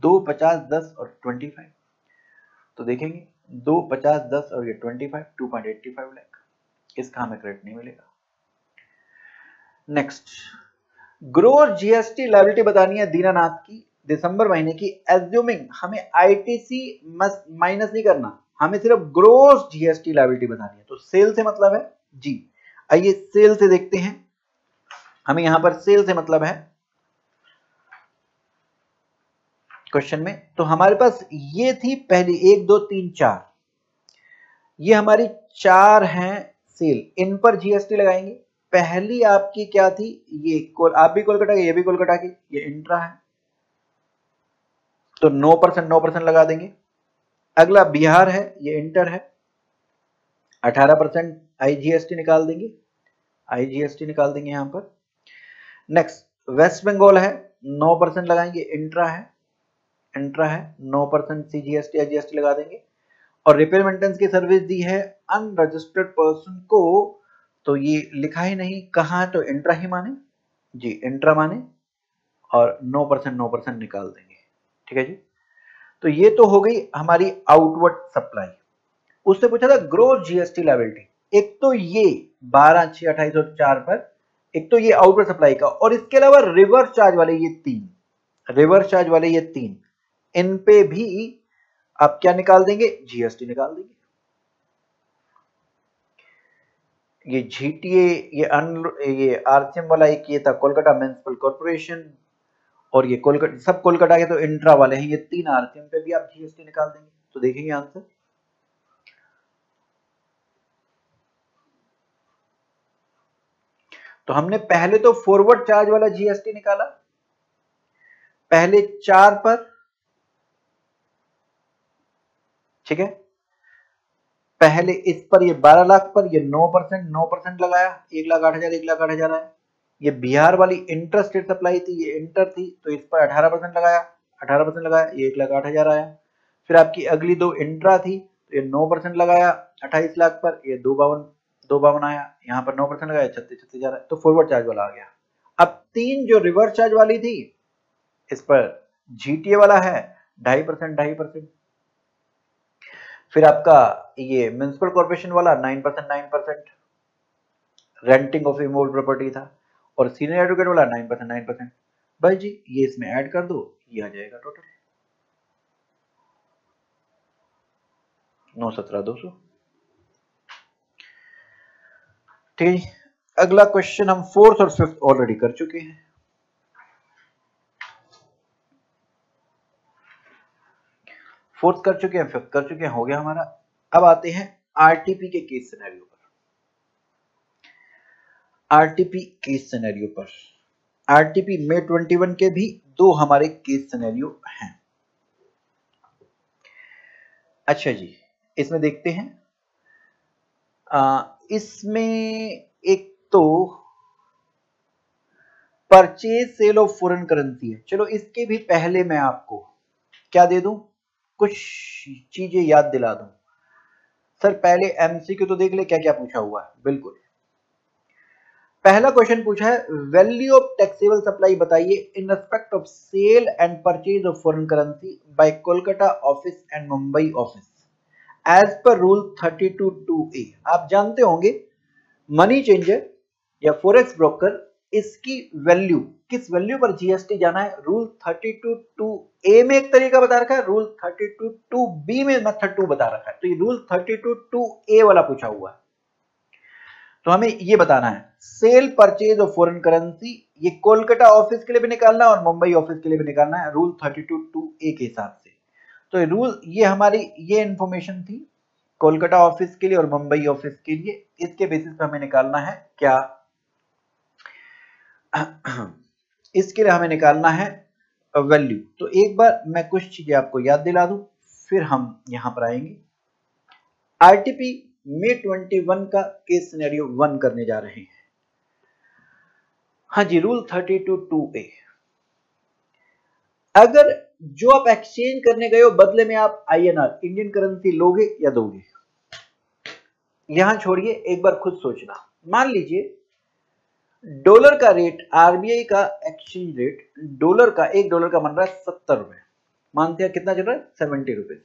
2, 50, 10 और 25, तो देखेंगे 2, 50, 10 और ये 25, 2.85 लाख, इसका हमें क्रेडिट नहीं मिलेगा। नेक्स्ट, ग्रोस जीएसटी लायबिलिटी बतानी है दीनानाथ की दिसंबर महीने की, एज्यूमिंग हमें आईटीसी माइनस नहीं करना, हमें सिर्फ ग्रोस जीएसटी लायबिलिटी बतानी है। तो सेल से मतलब है जी, आइए सेल से देखते हैं। हमें यहां पर सेल से मतलब है क्वेश्चन में। तो हमारे पास ये थी पहली 1, 2, 3, 4, ये हमारी 4 हैं सेल, इन पर जीएसटी लगाएंगे। पहली आपकी क्या थी, ये आप भी कोलकाता के, ये भी कोलकाता की, ये इंट्रा है तो 9% लगा देंगे। अगला बिहार है, ये इंटर है, 18% आईजीएसटी निकाल देंगे, आईजीएसटी निकाल देंगे यहां पर। नेक्स्ट, वेस्ट बंगाल है, 9% लगाएंगे, इंट्रा है, 9% सीजीएसटी आईजीएसटी लगा देंगे। और रिपेयर मेंटेनेंस की सर्विस दी है अनरजिस्टर्ड पर्सन को, तो ये लिखा ही नहीं कहां, तो इंट्रा ही माने जी, इंट्रा माने और 9% निकाल देंगे, ठीक है जी। तो ये तो हो गई हमारी आउटवर्ड सप्लाई। उससे पूछा था ग्रोस जीएसटी लायबिलिटी, एक तो ये 12, 6, 28 और 4 पर, एक तो ये आउटवर्ड सप्लाई का, और इसके अलावा रिवर्स चार्ज वाले ये 3, रिवर्स चार्ज वाले ये 3, इन पे भी आप क्या निकाल देंगे, जीएसटी निकाल देंगे। ये जीटीए, ये आरसीएम वाला एक ये था कोलकाता म्युनिसिपल कॉर्पोरेशन, और ये कोलकाता, सब कोलकाता के तो इंट्रा वाले हैं, ये 3 आरसीएम पे भी आप जीएसटी निकाल देंगे। तो देखेंगे आंसर, तो हमने पहले तो फॉरवर्ड चार्ज वाला जीएसटी निकाला, पहले 4 पर, ठीक है, पहले इस पर ये 12 लाख पर ये 9% लगाया, 1,08,000, 1,08,000 आया। ये बिहार वाली इंटर स्टेट सप्लाई थी, ये इंटर थी तो इस पर 18% लगाया, 18% लगाया, ये 1,08,000 आया। फिर आपकी अगली 2 इंट्रा थी तो ये 9% लगाया 28 लाख पर, ये 2,52 आया, यहाँ पर 9% लगाया 36,000 तो फॉरवर्ड चार्ज वाला आ गया। अब 3 जो रिवर्स चार्ज वाली थी, इस पर जीटीए वाला है 2.5%, फिर आपका ये म्युनिसिपल कॉर्पोरेशन वाला 9%, रेंटिंग ऑफ इमूवेबल प्रॉपर्टी था, और सीनियर एडवोकेट वाला 9%। भाई जी ये इसमें ऐड कर दो, ये आ जाएगा टोटल 917,200, ठीक है। अगला क्वेश्चन हम 4th और 5th ऑलरेडी कर चुके हैं। फोर्थ कर चुके हैं, 5th कर चुके हैं, हो गया हमारा। अब आते हैं आरटीपी के केस सिनेरियो पर। आरटीपी केस सिनेरियो पर, आरटीपी May 21 के भी 2 हमारे केस सिनेरियो हैं। अच्छा जी, इसमें देखते हैं। इसमें एक तो purchase sale of foreign currency है। चलो इसके भी पहले मैं आपको क्या दे दूं, कुछ चीजें याद दिला दूं। सर पहले एमसीक्यू तो देख ले क्या क्या पूछा हुआ है। बिल्कुल, पहला क्वेश्चन पूछा है वैल्यू ऑफ टैक्सेबल सप्लाई बताइए in respect of sale and purchase of foreign currency by Kolkata office and Mumbai office as per rule 32(2)(a। आप जानते होंगे मनी चेंजर या फॉरेक्स ब्रोकर, इसकी वैल्यू, किस वैल्यू पर जीएसटी जाना है, रूल 32(2)(a में एक तरीका बता रखा है, रूल 32(2)(b में मेथड 2 बता रखा है। तो ये रूल 32(2)(a वाला पूछा हुआ है। तो हमें ये बताना है cell purchase of foreign currency, ये कोलकाता ऑफिस के लिए भी निकालना है और मुंबई ऑफिस के लिए भी निकालना है, रूल 32(2)(a के हिसाब से। तो रूल ये हमारी ये इंफॉर्मेशन थी कोलकाता ऑफिस के लिए और मुंबई ऑफिस के लिए। इसके बेसिस पे हमें निकालना है क्या, इसके लिए हमें निकालना है वैल्यू। तो एक बार मैं कुछ चीजें आपको याद दिला दूं, फिर हम यहां पर आएंगे। आरटीपी में 21 का केस सिनेरियो 1 करने जा रहे हैं। हाँ जी, रूल 32(2)A, अगर जो आप एक्सचेंज करने गए हो बदले में आप INR इंडियन करेंसी लोगे या दोगे, यहां छोड़िए, एक बार खुद सोचना। मान लीजिए डॉलर का रेट, आरबीआई का एक्सचेंज रेट डॉलर का, $1 का बन रहा है 70 रुपए, मानते हैं कितना चल रहा है 70 रुपए।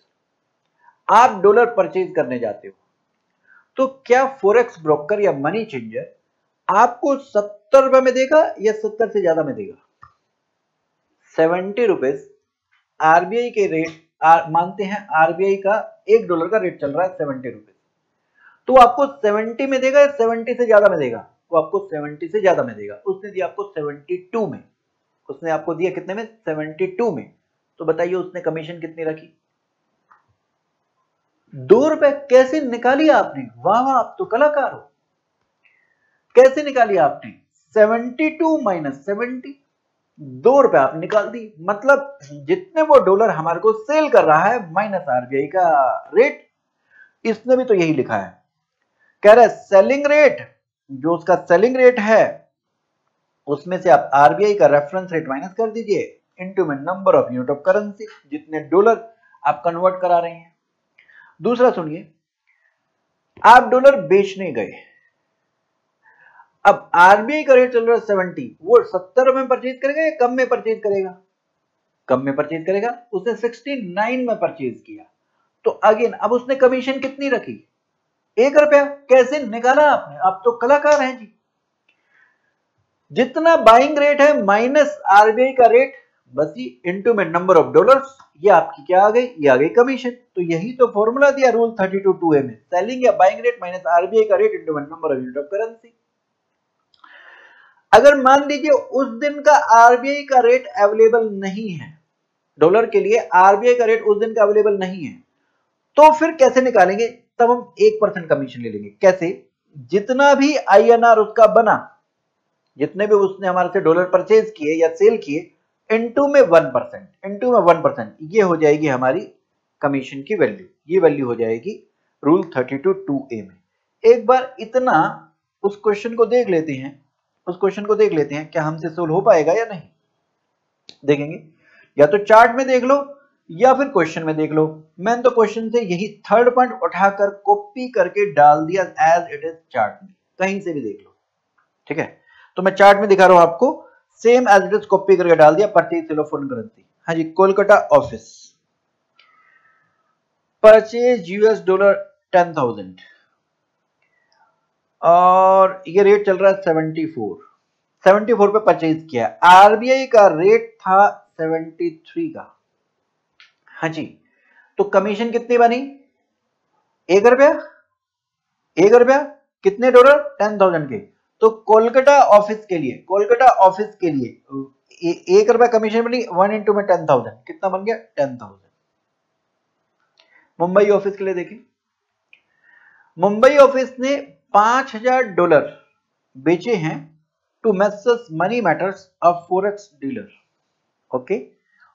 आप डॉलर परचेज करने जाते हो, तो क्या फॉरेक्स ब्रोकर या मनी चेंजर आपको 70 रुपए में देगा या 70 से ज्यादा में देगा? 70 रुपीज आरबीआई के रेट, मानते हैं आरबीआई का $1 का रेट चल रहा है 70 रुपीज, तो आपको 70 में देगा या 70 से ज्यादा में देगा? वो आपको 70 से ज्यादा में देगा। उसने दिया आपको 72 में, उसने आपको दिया कितने में? 72 में। तो बताइए उसने कमीशन कितनी रखी? ₹2 कैसे निकाली आपने? वाह वाह, आप तो कलाकार हो। कैसे निकाली आपने? 72 माइनस 70, ₹2 आपने निकाल दी। मतलब जितने वो डॉलर हमारे को सेल कर रहा है माइनस आरबीआई का रेट, इसने भी तो यही लिखा है। कह रहा है सेलिंग रेट, जो उसका सेलिंग रेट है उसमें से आप आरबीआई का रेफरेंस रेट माइनस कर दीजिए इनटू में number of unit of currency, जितने डॉलर आप कन्वर्ट करा रहे हैं। दूसरा सुनिए, आप डॉलर बेचने गए, अब आरबीआई का रेट चल रहा है 70, वो 70 में परचेज करेगा या कम में परचेज करेगा? कम में परचेज करेगा। उसने 69 में परचेज किया, तो अगेन अब उसने कमीशन कितनी रखी? ₹1। कैसे निकाला आपने? आप तो कलाकार हैं जी। जितना बाइंग रेट है माइनस आरबीआई का रेट, बस ही इनटू में नंबर ऑफ डॉलर्स, ये आपकी क्या आ गई? ये आ गई कमीशन। तो यही तो फॉर्मूला दिया रूल 32(2)A में, सेलिंग या बाइंग रेट माइनस आरबीआई का रेट इनटू में number of unit of currency. अगर मान लीजिए उस दिन का आरबीआई का रेट अवेलेबल नहीं है, डॉलर के लिए आरबीआई का रेट उस दिन का अवेलेबल नहीं है, तो फिर कैसे निकालेंगे? तब हम 1% कमीशन ले लेंगे। कैसे? जितना भी INR उसका बना, जितने भी उसने हमारे से डॉलर परचेज किए या सेल किए, इनटू में 1%, इनटू में 1%, ये हो जाएगी हमारी कमीशन की वैल्यू। ये वैल्यू हो जाएगी रूल 32(2)A में। एक बार इतना उस क्वेश्चन को देख लेते हैं, उस क्वेश्चन को देख लेते हैं, क्या हमसे सोल्व हो पाएगा या नहीं, देखेंगे। या तो चार्ट में देख लो या फिर क्वेश्चन में देख लो। मैंने तो क्वेश्चन से यही थर्ड पॉइंट उठाकर कॉपी करके डाल दिया एज इट इज चार्ट में, कहीं से भी देख लो, ठीक है। तो मैं चार्ट में दिखा रहा हूं आपको, same as it is copy करके डाल दिया, purchase sale of foreign currency. हाँ जी, कोलकाता ऑफिस परचेज $10,000 और ये रेट चल रहा है 74 पे परचेज किया। आरबीआई का रेट था 73 का। हाँ जी, तो कमीशन कितनी बनी? ₹1। कितने डॉलर? 10,000 के। तो कोलकाता ऑफिस के लिए, कोलकाता ऑफिस के लिए ₹1 कमीशन बनी, 1 इंटू में 10,000, कितना बन गया? 10,000। मुंबई ऑफिस के लिए देखें, मुंबई ऑफिस ने $5,000 बेचे हैं to Messrs Money Matters a forex dealer, okay,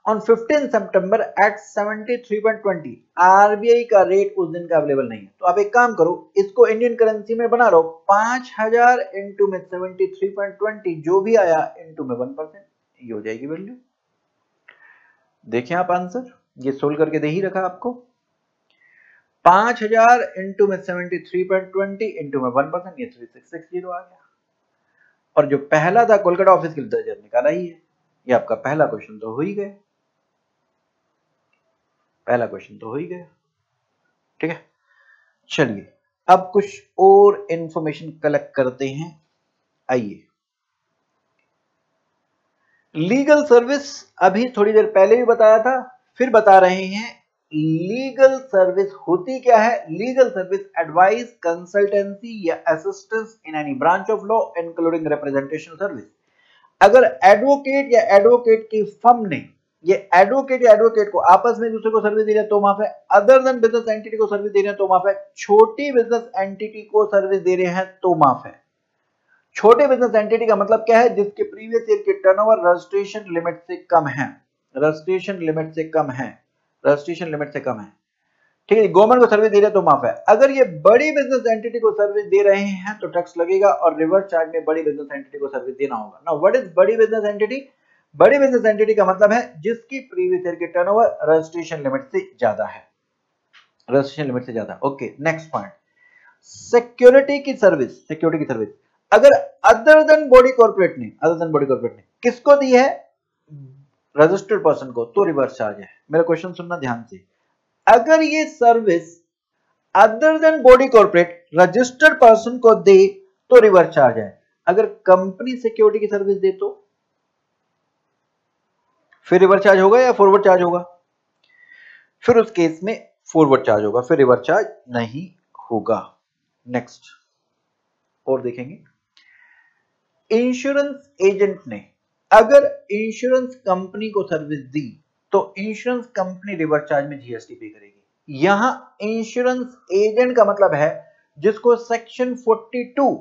on 15 सितंबर एट 73.20। आरबीआई का रेट उस दिन का अवेलेबल नहीं है, तो आप एक काम करो, इसको इंडियन करेंसी में बना लो, 5,000 इंटू में 73.20, जो भी आया इंटू में 1%, ये हो जाएगी वैल्यू। देखें आप आंसर, ये सोल्व करके दे ही रखा आपको। 5,000 इंटू में 73.20 इंटू में 1%, ये 3660 आ गया। और जो पहला था कोलकाता ऑफिस के लिए दर्जन निकाला ही है। ये आपका पहला क्वेश्चन तो हो ही गया, पहला क्वेश्चन तो हो ही गया, ठीक है। चलिए अब कुछ और इंफॉर्मेशन कलेक्ट करते हैं। आइए, लीगल सर्विस अभी थोड़ी देर पहले भी बताया था, फिर बता रहे हैं। लीगल सर्विस होती क्या है? लीगल सर्विस एडवाइस, कंसल्टेंसी या assistance in any branch of law including representation service. अगर एडवोकेट या एडवोकेट की फर्म ने ये एडवोकेट या एडवोकेट को आपस में दूसरे को सर्विस दे रहे हैं तो माफ है, अदर देन बिजनेस एंटिटी को सर्विस दे रहे हैं तो माफ है, छोटी बिजनेस एंटिटी को सर्विस दे रहे हैं तो माफ है। छोटे बिजनेस एंटिटी का मतलब क्या है? जिसके प्रीवियस ईयर के टर्नओवर रजिस्ट्रेशन लिमिट से कम है, रजिस्ट्रेशन लिमिट से कम है, रजिस्ट्रेशन लिमिट से कम है। ठीक है, गवर्नमेंट को सर्विस दे रहे हैं तो माफ है। अगर ये बड़ी बिजनेस एंटिटी को सर्विस दे रहे हैं तो टैक्स लगेगा और रिवर्स चार्ज में बड़ी बिजनेस एंटिटी को सर्विस देना होगा। नाउ व्हाट इज बड़ी बिजनेस एंटिटी? बड़ी बिजनेस एंटिटी का मतलब है जिसकी प्रीवियस ईयर के टर्नओवर रजिस्ट्रेशन लिमिट से ज्यादा है, रजिस्ट्रेशन लिमिट से ज्यादा। ओके, नेक्स्ट पॉइंट, सिक्योरिटी की सर्विस। सिक्योरिटी की सर्विस अगर अदर देन बॉडी कॉर्पोरेट ने, अदर देन बॉडी कॉर्पोरेट ने किसको दी है? रजिस्टर्ड पर्सन को, तो रिवर्स चार्ज है। मेरा क्वेश्चन सुनना ध्यान से, अगर ये service other than body corporate registered person को दे तो रिवर्स चार्ज है। अगर कंपनी सिक्योरिटी की सर्विस दे तो फिर रिवर्स चार्ज होगा या फॉरवर्ड चार्ज होगा? फिर उस केस में फॉरवर्ड चार्ज होगा, फिर रिवर्स चार्ज नहीं होगा। नेक्स्ट और देखेंगे, इंश्योरेंस एजेंट ने अगर इंश्योरेंस कंपनी को सर्विस दी तो इंश्योरेंस कंपनी रिवर्स चार्ज में जीएसटी पे करेगी। यहां इंश्योरेंस एजेंट का मतलब है जिसको सेक्शन 42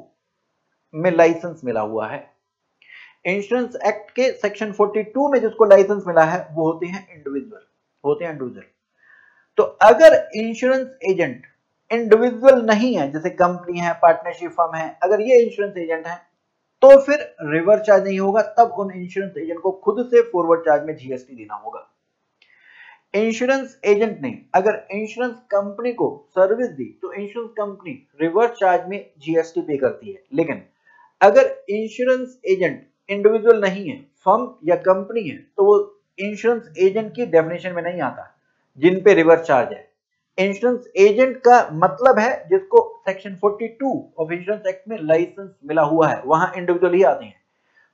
में लाइसेंस मिला हुआ है। इंश्योरेंस एक्ट के सेक्शन 42 में जिसको लाइसेंस मिला है वो होते हैं इंडिविजुअल, होते हैं इंडिविजुअल। तो अगर इंश्योरेंस एजेंट इंडिविजुअल नहीं है, जैसे कंपनी है, पार्टनरशिप फर्म है, अगर ये इंश्योरेंस एजेंट है तो फिर रिवर्स चार्ज नहीं होगा, तब उन इंश्योरेंस एजेंट को खुद से फॉरवर्ड चार्ज में जीएसटी देना होगा। इंश्योरेंस एजेंट ने अगर इंश्योरेंस कंपनी को सर्विस दी तो इंश्योरेंस कंपनी रिवर्स चार्ज में जीएसटी पे करती है। लेकिन अगर इंश्योरेंस एजेंट इंडिविजुअल नहीं है, फर्म या कंपनी है, तो वो इंश्योरेंस एजेंट की डेफिनेशन में नहीं आता जिन पे रिवर्स चार्ज है। इंश्योरेंस एजेंट का मतलब है जिसको सेक्शन 42 ऑफ इंश्योरेंस एक्ट में लाइसेंस मिला हुआ है, वहां इंडिविजुअल ही आते हैं।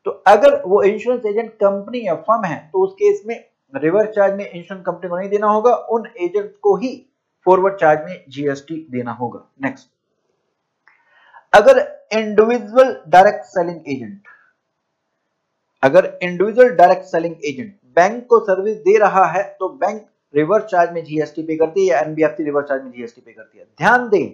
तो अगर वो इंश्योरेंस एजेंट कंपनी या फर्म है तो उस केस में रिवर्स चार्ज में इंश्योरेंस कंपनी को नहीं देना होगा, उन एजेंट को ही फॉरवर्ड चार्ज में जीएसटी देना होगा। नेक्स्ट, अगर इंडिविजुअल डायरेक्ट सेलिंग एजेंट, अगर individual direct selling agent bank को सर्विस दे रहा है तो बैंक रिवर्स चार्ज में जीएसटी पे करती है या एनबीएफसी रिवर्स चार्ज में जीएसटी पे करती है। ध्यान दें,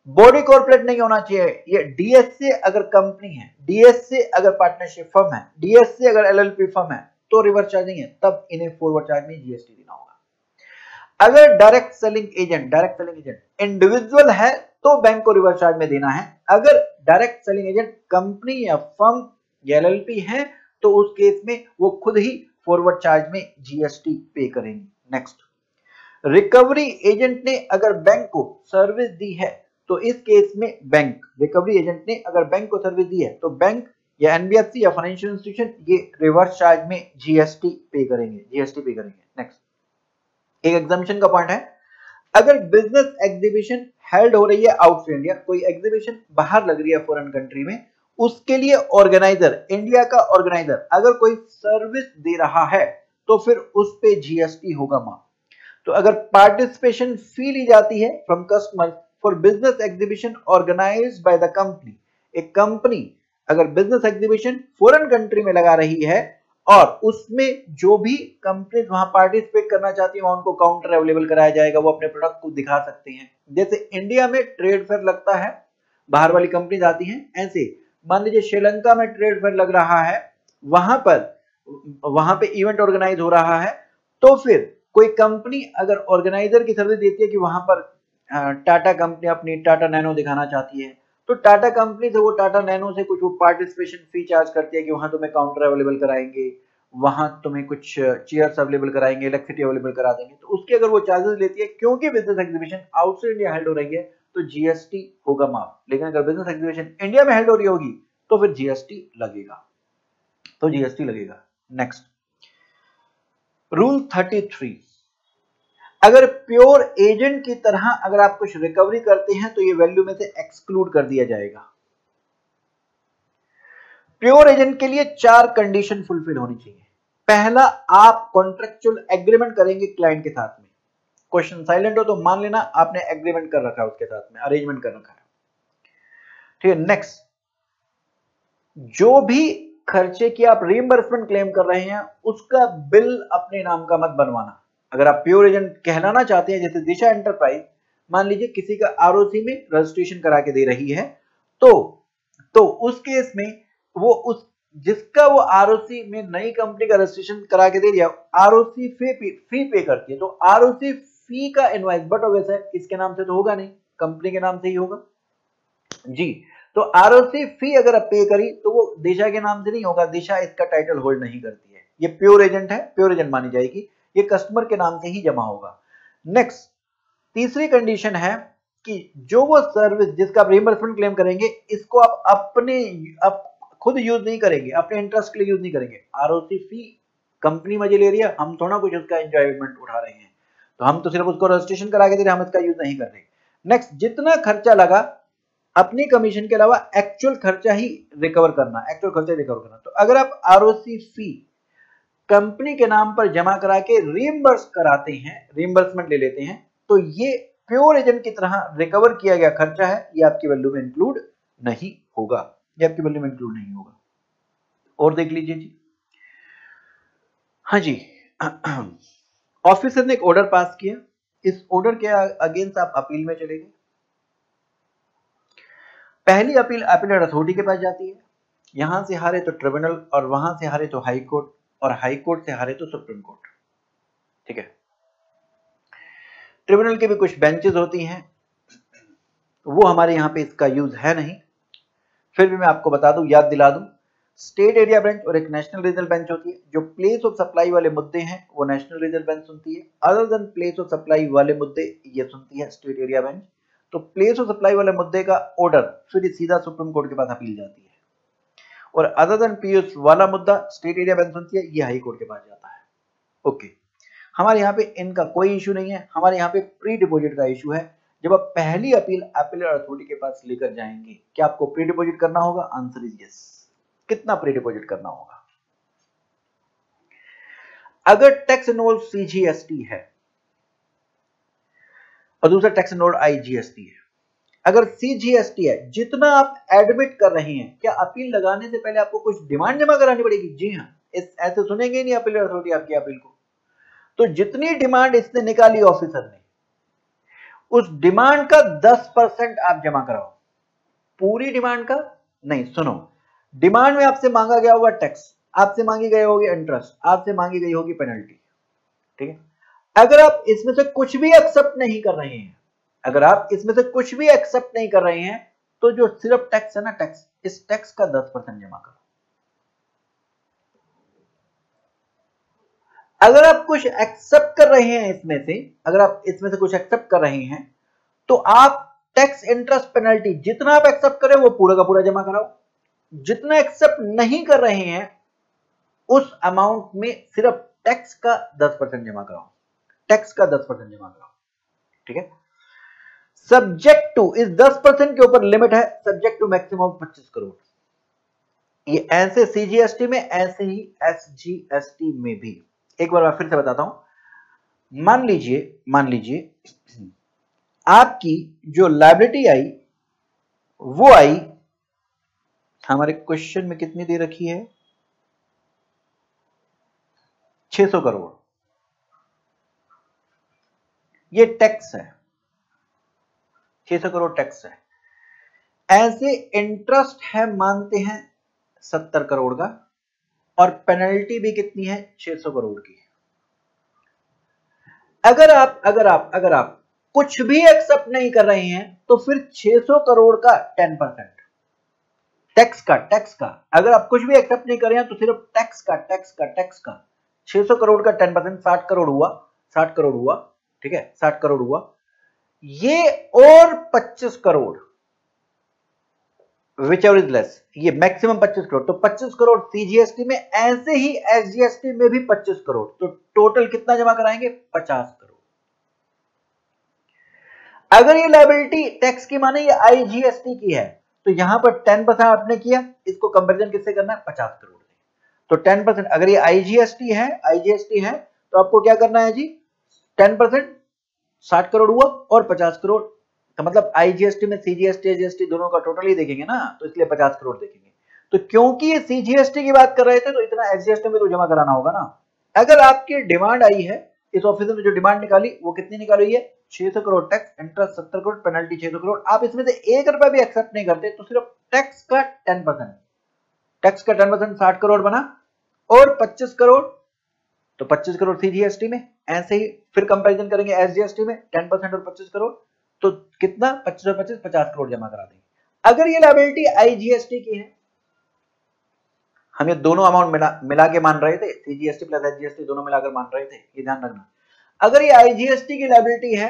बॉडी कॉर्पोरेट नहीं होना चाहिए, ये डीएस से अगर कंपनी है, डीएस से अगर पार्टनरशिप फर्म है, डीएस से अगर एलएलपी फर्म है तो रिवर्स चार्ज नहीं है, तब इन्हें फॉरवर्ड चार्ज में जीएसटी देना होगा। अगर डायरेक्ट सेलिंग एजेंट इंडिविजुअल है तो बैंक को रिवर्स चार्ज में देना है। अगर डायरेक्ट सेलिंग एजेंट कंपनी या फर्म या एलएलपी है तो उस केस में वो खुद ही फॉरवर्ड चार्ज में जीएसटी पे करेंगे। नेक्स्ट, रिकवरी एजेंट ने अगर बैंक को सर्विस दी है तो इस केस में बैंक, रिकवरी एजेंट ने अगर बैंक को सर्विस दी है तो बैंक या एनबीएफसी या फाइनेंशियल इंस्टीट्यूशन ये रिवर्स चार्ज में जीएसटी पे करेंगे, जीएसटी पे करेंगे। नेक्स्ट, एक एग्जामिनेशन का पॉइंट है, अगर बिजनेस एग्जीबिशन हेल्ड हो रही है आउटसाइड इंडिया, कोई एग्जीबिशन बाहर लग रही है फॉरेन कंट्री में, उसके लिए ऑर्गेनाइजर, इंडिया का ऑर्गेनाइजर अगर कोई सर्विस दे रहा है तो फिर उस पे जीएसटी होगा माफ। तो अगर पार्टिसिपेशन फी ली जाती है from customer for business exhibition organised by the company, एक कंपनी अगर बिजनेस एग्जीबिशन फॉरेन कंट्री में लगा रही है और उसमें जो भी कंपनीज वहां पार्टिसिपेट करना चाहती है वहां उनको काउंटर अवेलेबल कराया जाएगा, वो अपने प्रोडक्ट को दिखा सकते हैं। जैसे इंडिया में ट्रेड फेयर लगता है, बाहर वाली कंपनीज आती हैं, ऐसे मान लीजिए श्रीलंका में ट्रेड फेयर लग रहा है, वहां पे इवेंट ऑर्गेनाइज हो रहा है, तो फिर कोई कंपनी अगर ऑर्गेनाइजर की सर्विस देती है कि वहां पर टाटा कंपनी अपनी टाटा नैनो दिखाना चाहती है, तो टाटा कंपनी से वो टाटा नैनो से कुछ वो पार्टिसिपेशन फी चार्ज करती है कि वहां तुम्हें काउंटर अवेलेबल कराएंगे, वहां तुम्हें कुछ चेयर्स अवेलेबल कराएंगे, इलेक्ट्रिसिटी अवेलेबल करा देंगे, तो उसके अगर वो चार्जेस लेती है क्योंकि business exhibition outside India held हो रही है तो जीएसटी होगा माफ। लेकिन अगर बिजनेस एग्जीबिशन इंडिया में हेल्ड हो रही होगी तो फिर जीएसटी लगेगा, तो जीएसटी लगेगा। नेक्स्ट, रूल 33, अगर प्योर एजेंट की तरह अगर आप कुछ रिकवरी करते हैं तो ये वैल्यू में से एक्सक्लूड कर दिया जाएगा। प्योर एजेंट के लिए 4 कंडीशन फुलफिल होनी चाहिए। पहला, आप कॉन्ट्रेक्चुअल एग्रीमेंट करेंगे क्लाइंट के साथ में। क्वेश्चन साइलेंट हो तो मान लेना आपने एग्रीमेंट कर रखा है उसके साथ में, अरेंजमेंट कर रखा है, ठीक है। नेक्स्ट, जो भी खर्चे की आप रीइंबर्समेंट क्लेम कर रहे हैं उसका बिल अपने नाम का मत बनवाना। अगर आप प्योर एजेंट कहलाना चाहते हैं, जैसे दिशा एंटरप्राइज मान लीजिए किसी का आरओसी में रजिस्ट्रेशन करा के दे रही है, तो उस केस में वो उस जिसका वो आरओसी में नई कंपनी का रजिस्ट्रेशन करा के दे दिया, आरओसी फी पे करती है, तो आरओसी फी का इनवॉइस बट ऑब्वियस है इसके नाम से तो होगा नहीं, कंपनी के नाम से ही होगा जी। तो आरओसी फी अगर आप पे करी तो वो दिशा के नाम से नहीं होगा, दिशा इसका टाइटल होल्ड नहीं करती है, ये प्योर एजेंट है, प्योर एजेंट मानी जाएगी, ये कस्टमर के नाम से ही जमा होगा। नेक्स्ट तीसरी कंडीशन है कि जो वो सर्विस जिसका आप रिइंबर्समेंट क्लेम करेंगे इसको आप खुद यूज नहीं करेंगे, अपने इंटरेस्ट के लिए यूज नहीं करेंगे। आरओसी फी कंपनी मजे ले रही है, हम थोड़ा कुछ उसका एंजॉयमेंट उठा रहे हैं, तो हम तो सिर्फ उसको रजिस्ट्रेशन करा के दे रहे हैं, हम इसका यूज नहीं कर रहे। नेक्स्ट जितना खर्चा लगा अपनी कमीशन के अलावा एक्चुअल खर्चा ही रिकवर करना, एक्चुअल खर्चा रिकवर करना। तो अगर आप आरओसी फी कंपनी के नाम पर जमा करा के रीइंबर्स कराते हैं, रीइंबर्समेंट ले लेते हैं, तो ये प्योर एजेंट की तरह रिकवर किया गया खर्चा है, ये आपकी वैल्यू में इंक्लूड नहीं होगा, ये आपकी वैल्यू में इंक्लूड नहीं होगा। और देख लीजिए जी, हाँ जी ऑफिसर ने एक ऑर्डर पास किया, इस ऑर्डर के अगेंस्ट आप अपील में चले गए। पहली अपील अपीलेट अथॉरिटी के पास जाती है, यहां से हारे तो ट्रिब्यूनल, और वहां से हारे तो हाई कोर्ट, और हाई कोर्ट से हारे तो सुप्रीम कोर्ट। ठीक है, ट्रिब्यूनल के भी कुछ बेंचेस होती हैं, वो हमारे यहाँ पे इसका यूज है नहीं, फिर भी मैं आपको बता दूं, याद दिला दूं, स्टेट एरिया बेंच और एक नेशनल रीजनल बेंच होती है। जो प्लेस ऑफ सप्लाई वाले मुद्दे हैं वो नेशनल रीजनल बेंच सुनती है, other than place of supply वाले मुद्दे ये सुनती है स्टेट एरिया बेंच। तो प्लेस ऑफ सप्लाई वाले मुद्दे का ऑर्डर फिर सीधा सुप्रीम कोर्ट के पास अपील जाती है, और अदर देन पीएस वाला मुद्दा स्टेट एरिया बेंच सुनती है, ये हाई कोर्ट के पास जाता है। ओके, हमारे यहाँ पे इनका कोई इशू नहीं है, हमारे यहाँ पे प्री डिपॉजिट का इशू है। जब आप पहली अपील अपीलेट अथॉरिटी के पास लेकर जाएंगे, क्या आपको प्री डिपॉजिट करना होगा? Answer is yes. कितना प्री डिपॉजिट करना होगा? अगर टैक्स इन्वॉल्व सीजीएसटी है और दूसरा टैक्स इन्वॉल्व आईजीएसटी है, अगर सीजीएसटी है, जितना आप एडमिट कर रहे हैं, क्या अपील लगाने से पहले आपको कुछ डिमांड जमा करानी पड़ेगी? जी हाँ, ऐसे सुनेंगे ही नहीं अपीलेट अथॉरिटी आपकी अपील को। तो जितनी डिमांड इसने निकाली ऑफिसर ने, उस डिमांड का 10% आप जमा कराओ। पूरी डिमांड का नहीं, सुनो, डिमांड में आपसे मांगा गया होगा टैक्स, आपसे मांगी गई होगी इंटरेस्ट, आपसे मांगी गई होगी पेनल्टी। ठीक है, अगर आप इसमें से कुछ भी एक्सेप्ट नहीं कर रहे हैं, अगर आप इसमें से कुछ भी एक्सेप्ट नहीं कर रहे हैं, तो जो सिर्फ टैक्स है ना, टैक्स, इस टैक्स का 10% जमा करो। अगर आप कुछ एक्सेप्ट कर रहे हैं इसमें से, अगर आप इसमें से कुछ एक्सेप्ट कर रहे हैं, तो आप टैक्स इंटरेस्ट पेनल्टी जितना आप एक्सेप्ट करें वो पूरा का पूरा जमा कराओ। जितना एक्सेप्ट नहीं कर रहे हैं उस अमाउंट में सिर्फ टैक्स का 10% जमा कराओ, टैक्स का 10% जमा कराओ। ठीक है, सब्जेक्ट टू, इस 10% के ऊपर लिमिट है, सब्जेक्ट टू मैक्सिमम 25 करोड़। ये ऐसे सीजीएसटी में, ऐसे ही एसजीएसटी में भी। एक बार मैं फिर से बताता हूं, मान लीजिए आपकी जो लायबिलिटी आई वो आई, हमारे क्वेश्चन में कितनी दे रखी है? 600 करोड़। ये टैक्स है, 600 करोड़ टैक्स है। ऐसे इंटरेस्ट है मानते हैं 70 करोड़ का, और पेनल्टी भी कितनी है? 600 करोड़ की। अगर आप कुछ भी एक्सेप्ट नहीं कर रहे हैं, तो फिर 600 करोड़ का 10% टैक्स का, अगर आप कुछ भी एक्सेप्ट नहीं कर रहे हैं तो सिर्फ टैक्स का 600 करोड़ का 10%, 60 करोड़ हुआ। ठीक है, 60 करोड़ हुआ, ये और 25 crore which ever is less, ये मैक्सिमम 25 करोड़। तो 25 करोड़ सीजीएसटी में, ऐसे ही एसजीएसटी में भी 25 करोड़, तो टोटल कितना जमा कराएंगे? 50 करोड़। अगर ये लायबिलिटी टैक्स की माने ये आईजीएसटी की है, तो यहां पर 10% आपने किया, इसको कंपैरिजन किससे करना है? 50 करोड़ से। तो 10%, अगर ये आईजीएसटी है तो आपको क्या करना है जी? 10% 60 करोड़ हुआ, और 50 करोड़ का मतलब आईजीएसटी में सीजीएसटी एसजीएसटी दोनों का टोटल ही देखेंगे ना, तो इसलिए 50 करोड़ देखेंगे। तो क्योंकि ये सीजीएसटी की बात कर रहे थे तो इतना एसजीएसटी में तो जमा कराना होगा ना। अगर आपकी डिमांड आई है, इस ऑफिसर ने जो डिमांड निकाली वो कितनी निकाली है, 600 crore tax, interest 70 crore, penalty 600 crore, आप इसमें से 1 रुपया भी एक्सेप्ट नहीं करते तो सिर्फ टैक्स का 10%, टैक्स का 10% 60 करोड़ बना, और 25 करोड़, तो 25 करोड़ सीजीएसटी में। ऐसे ही फिर कंपैरिजन करेंगे एसजीएसटी में, 10% और 25 करोड़, तो कितना, 25 और 25 50 करोड़ जमा करा देंगे। अगर ये लायबिलिटी आईजीएसटी की है, हम ये दोनों अमाउंट मिला के मान रहे थे, सीजीएसटी प्लस एसजीएसटी दोनों मिलाकर मान रहे थे, ये ध्यान रखना। अगर ये आईजीएसटी की लायबिलिटी है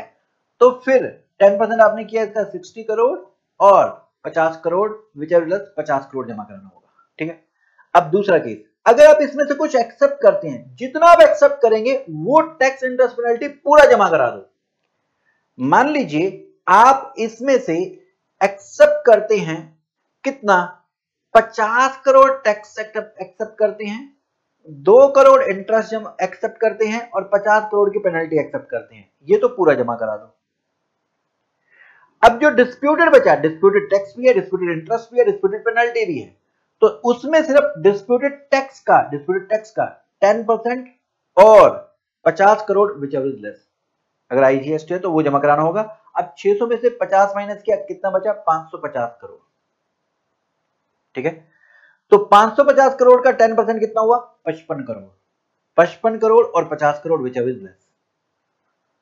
तो फिर 10% आपने किया इसका 60 करोड़ और 50 crore which are less 50 crore जमा कराना होगा, ठीक है। अब दूसरा केस, अगर आप इसमें से कुछ एक्सेप्ट करते हैं, जितना आप एक्सेप्ट करेंगे वो टैक्स इंटरेस्ट पेनल्टी पूरा जमा करा दो। मान लीजिए आप इसमें से एक्सेप्ट करते हैं कितना, 50 करोड़ टैक्स एक्सेप्ट करते हैं, 2 करोड़ इंटरेस्ट एक्सेप्ट करते हैं और 50 करोड़ की पेनल्टी एक्सेप्ट करते हैं, ये तो पूरा जमा करा दो। अब जो डिस्प्यूटेड बचा, डिस्प्यूटेड टैक्स भी है, डिस्प्यूटेड इंटरेस्ट भी है, डिस्प्यूटेड पेनल्टी भी है, तो उसमें सिर्फ डिस्प्यूटेड टैक्स का 10% और 50 crore which ever is less, अगर आईजीएसटी है तो वो जमा कराना होगा। अब 600 में से 50 माइनस किया, कितना बचा, 550 करोड़, ठीक है। तो 550 करोड़ का 10% कितना हुआ, 55 करोड़, 55 करोड़ और 50 crore which ever is less,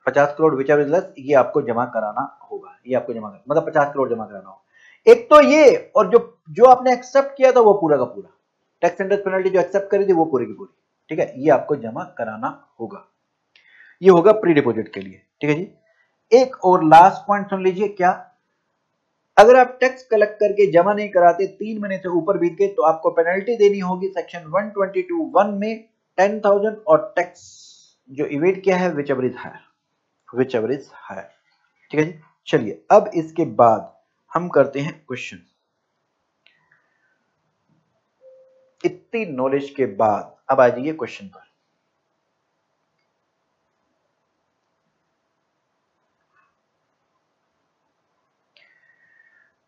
50 crore which ever is less, ये आपको जमा कराना होगा, ये आपको जमा करना, मतलब 50 करोड़ जमा कराना होगा। एक तो ये, और जो आपने एक्सेप्ट किया था वो पूरा का पूरा, टैक्स इंटरेस्ट पेनल्टी जो एक्सेप्ट करी थी वो पूरी की पूरी, ठीक है, ये आपको जमा कराना होगा। ये होगा प्री डिपॉजिट के लिए, ठीक है जी। एक और लास्ट पॉइंट सुन लीजिए, क्या, अगर आप टैक्स कलेक्ट करके जमा नहीं कराते, 3 महीने से ऊपर बीत गए, तो आपको पेनल्टी देनी होगी सेक्शन 122(1) में 10,000 और टैक्स जो इवेट किया है विच एवर इज हायर, ठीक है जी। चलिए अब इसके बाद हम करते हैं क्वेश्चन। इतनी नॉलेज के बाद अब आ जाइए क्वेश्चन पर।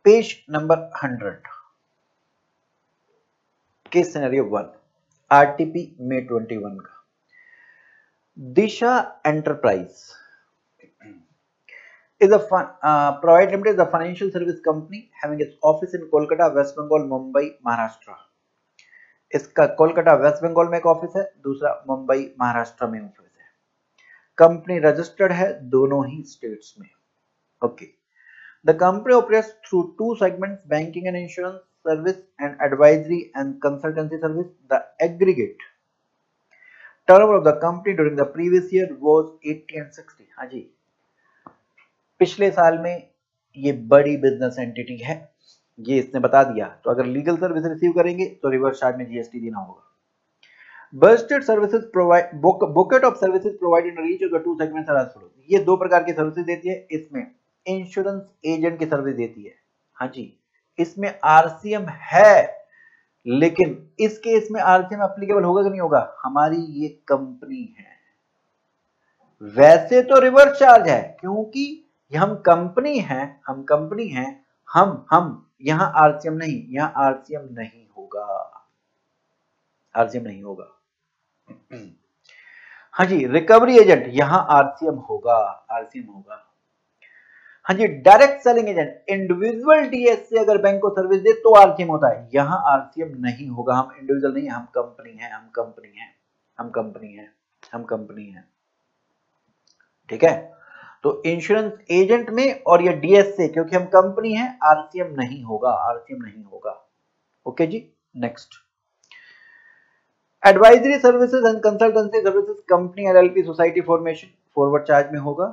Page number 100, case scenario 1, RTP May 21 का। दिशा enterprise is a Provide Limited is a financial service company having its office in Kolkata, West Bengal, Mumbai, Maharashtra. इसका कोलकाता वेस्ट बंगाल में एक ऑफिस है, दूसरा मुंबई महाराष्ट्र में ऑफिस है। कंपनी रजिस्टर्ड है दोनों ही स्टेट्स में, okay. The company operates through 2 segments, banking and insurance service and advisory and consultancy service. The aggregate turnover of the company during the previous year was 80 and 60. हाँ जी, पिछले साल में ये बड़ी बिजनेस एंटिटी है, ये इसने बता दिया। तो अगर लीगल सर्विस रिसीव करेंगे तो रिवर्स चार्ज में जीएसटी देना होगा। Busted services provide, bouquet of services provided in each of the 2 segments are as follows. ये 2 प्रकार की सर्विसेज देती है, इसमें इंश्योरेंस एजेंट की सर्विस देती है, हाँ जी, इसमें आरसीएम है, लेकिन इस केस में आरसीएम एप्लीकेबल होगा कि नहीं होगा, हमारी ये कंपनी है, वैसे तो रिवर्स चार्ज है क्योंकि हम कंपनी हैं, हम यहां आरसीएम नहीं, यहां आरसीएम नहीं होगा, हाँ जी। रिकवरी एजेंट, यहां आरसीएम होगा, हाँ जी। Direct selling agent, individual DS से अगर बैंक को सर्विस दे तो आरसीएम होता है, यहां आरसीएम नहीं होगा, हम इंडिविजुअल नहीं, हम कंपनी है, ठीक है। तो इंश्योरेंस एजेंट में और ये डीएस से, क्योंकि हम कंपनी है, आरसीएम नहीं होगा, ओके जी। Next, advisory services and consultancy services, company LLP society formation forward charge में होगा,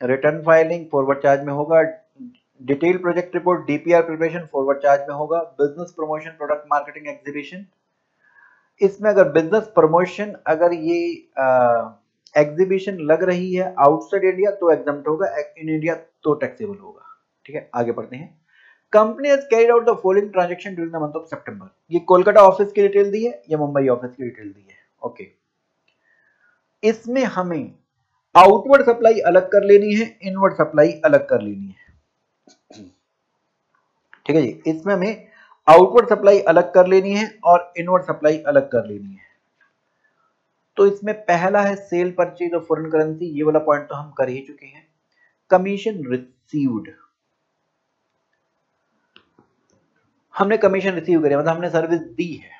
रिटर्न फाइलिंग फॉरवर्ड चार्ज में होगा, detail project report DPR preparation forward charge में होगा, business promotion product marketing exhibition, इसमें अगर बिजनेस प्रमोशन, अगर ये एग्जीबिशन लग रही है आउटसाइड इंडिया तो एग्जम्प्ट होगा, इन इंडिया तो टैक्सेबल होगा, ठीक है। आगे बढ़ते हैं। Company has carried out the following transaction during the month of September. ये कोलकाता ऑफिस की डिटेल दी है, ये मुंबई ऑफिस की डिटेल दी है, ओके। इसमें हमें आउटवर्ड सप्लाई अलग कर लेनी है, इनवर्ड सप्लाई अलग कर लेनी है, ठीक है जी। इसमें हमें आउटवर्ड सप्लाई अलग कर लेनी है और इनवर्ड सप्लाई अलग कर लेनी है। तो इसमें पहला है cell purchase of foreign currency, ये वाला पॉइंट तो हम कर ही चुके हैं। कमीशन रिसीव्ड, हमने कमीशन रिसीव करी, मतलब हमने सर्विस दी है।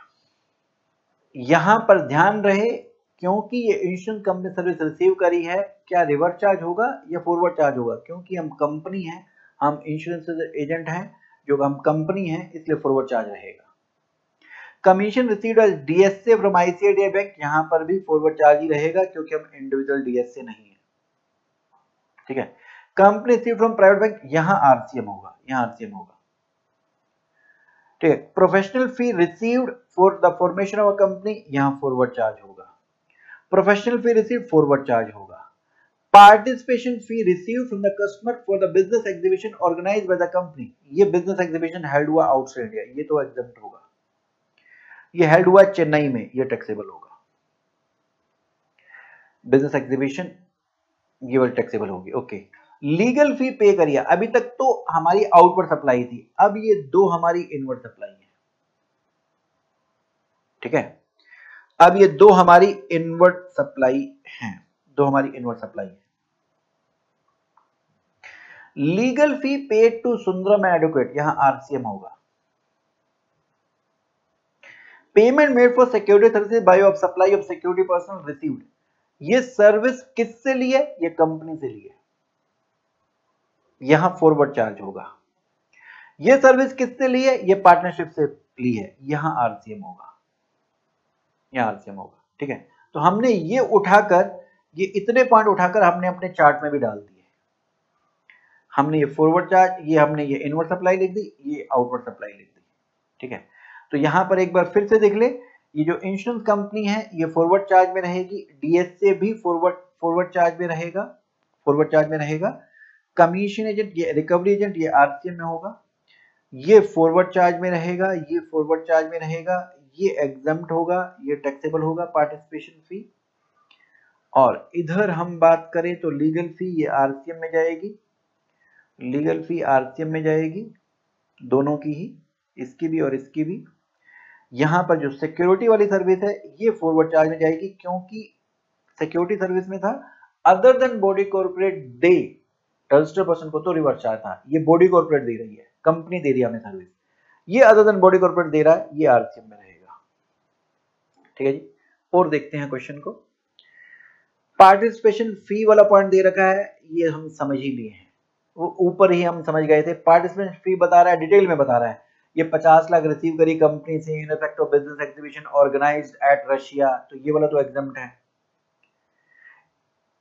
यहां पर ध्यान रहे, क्योंकि ये इंश्योरेंस कंपनी सर्विस रिसीव करी है, क्या रिवर्स चार्ज होगा या फॉरवर्ड चार्ज होगा? क्योंकि हम कंपनी हैं, हम इंश्योरेंस एजेंट हैं, जो हम कंपनी हैं, इसलिए फॉरवर्ड चार्ज रहेगा। Commission received as DSA from ICICI bank, यहां पर भी फॉरवर्ड चार्ज ही रहेगा क्योंकि हम इंडिविजुअल डीएसए नहीं है। ठीक है। Company received from private bank, यहां आरसीएम होगा, यहां आरसीएम होगा। ठीक है। Professional fee received for the formation of a company, यहां फॉरवर्ड चार्ज होगा। Professional fee received, forward charge होगा। Participation fee received from the customer for the business exhibition organised by the company, ये business exhibition held हुआ outside India, ये तो exempt होगा। ये held हुआ चेन्नई में, ये टैक्सेबल होगा। बिजनेस एग्जीबिशन ये वाली टैक्सेबल होगी। ओके। लीगल फी पे करिए, अभी तक तो हमारी आउटवर्ड सप्लाई थी, अब ये दो हमारी इनवर्ड सप्लाई है। ठीक है। अब ये दो हमारी इनवर्ड सप्लाई हैं, दो हमारी इनवर्ड सप्लाई है। Legal fee paid to Sundaram advocate, यहां आरसीएम होगा। Payment made for security services by of supply of security personal received, ये सर्विस किससे ली है? ये कंपनी से ली है, यहां फॉरवर्ड चार्ज होगा। ये सर्विस किससे ली है? ये पार्टनरशिप से ली है, यहां आरसीएम होगा, यहां आरसीएम होगा। ठीक है। तो हमने ये उठाकर, ये इतने पॉइंट उठाकर हमने अपने चार्ट में भी डाल दिए। हमने ये फॉरवर्ड चार्ज, ये हमने ये इनवर्ड सप्लाई लिख दी, ये आउटवर्ड सप्लाई लिख दी। ठीक है। तो यहां पर एक बार फिर से देख ले, ये जो इंश्योरेंस कंपनी है ये फॉरवर्ड चार्ज में रहेगी, डीएसए भी फॉरवर्ड चार्ज में रहेगा, फॉरवर्ड चार्ज में रहेगा। कमीशन एजेंट, ये रिकवरी एजेंट, ये आरसीएम में होगा। ये फॉरवर्ड चार्ज में रहेगा, ये फॉरवर्ड चार्ज में रहेगा, ये एग्जम्प्ट होगा, ये टैक्सेबल होगा पार्टिसिपेशन फी। और इधर हम बात करें तो लीगल फी ये आरसीएम में जाएगी, लीगल फी आरसीएम में जाएगी, दोनों की ही, इसकी भी और इसकी भी। यहां पर जो सिक्योरिटी वाली सर्विस है ये फॉरवर्ड चार्ज में जाएगी, क्योंकि सिक्योरिटी सर्विस में था अदर देन बॉडी कॉर्पोरेट दे रजिस्टर्ड पर्सन को तो रिवर्स चार्ज था, ये बॉडी कॉर्पोरेट दे रही है, कंपनी दे रही है हमें सर्विस, ये अदर देन बॉडी कॉर्पोरेट दे रहा है, ये आरसीएम में रहेगा। ठीक है जी। और देखते हैं क्वेश्चन को। पार्टिसिपेशन फी वाला पॉइंट दे रखा है, ये हम समझ ही लिए हैं, वो ऊपर ही हम समझ गए थे। पार्टिसिपेशन फी बता रहा है, डिटेल में बता रहा है, ये 50 लाख रिसीव करी कंपनी से in effect of business exhibition organised at Russia, तो ये वाला तो एग्जम्प्ट है।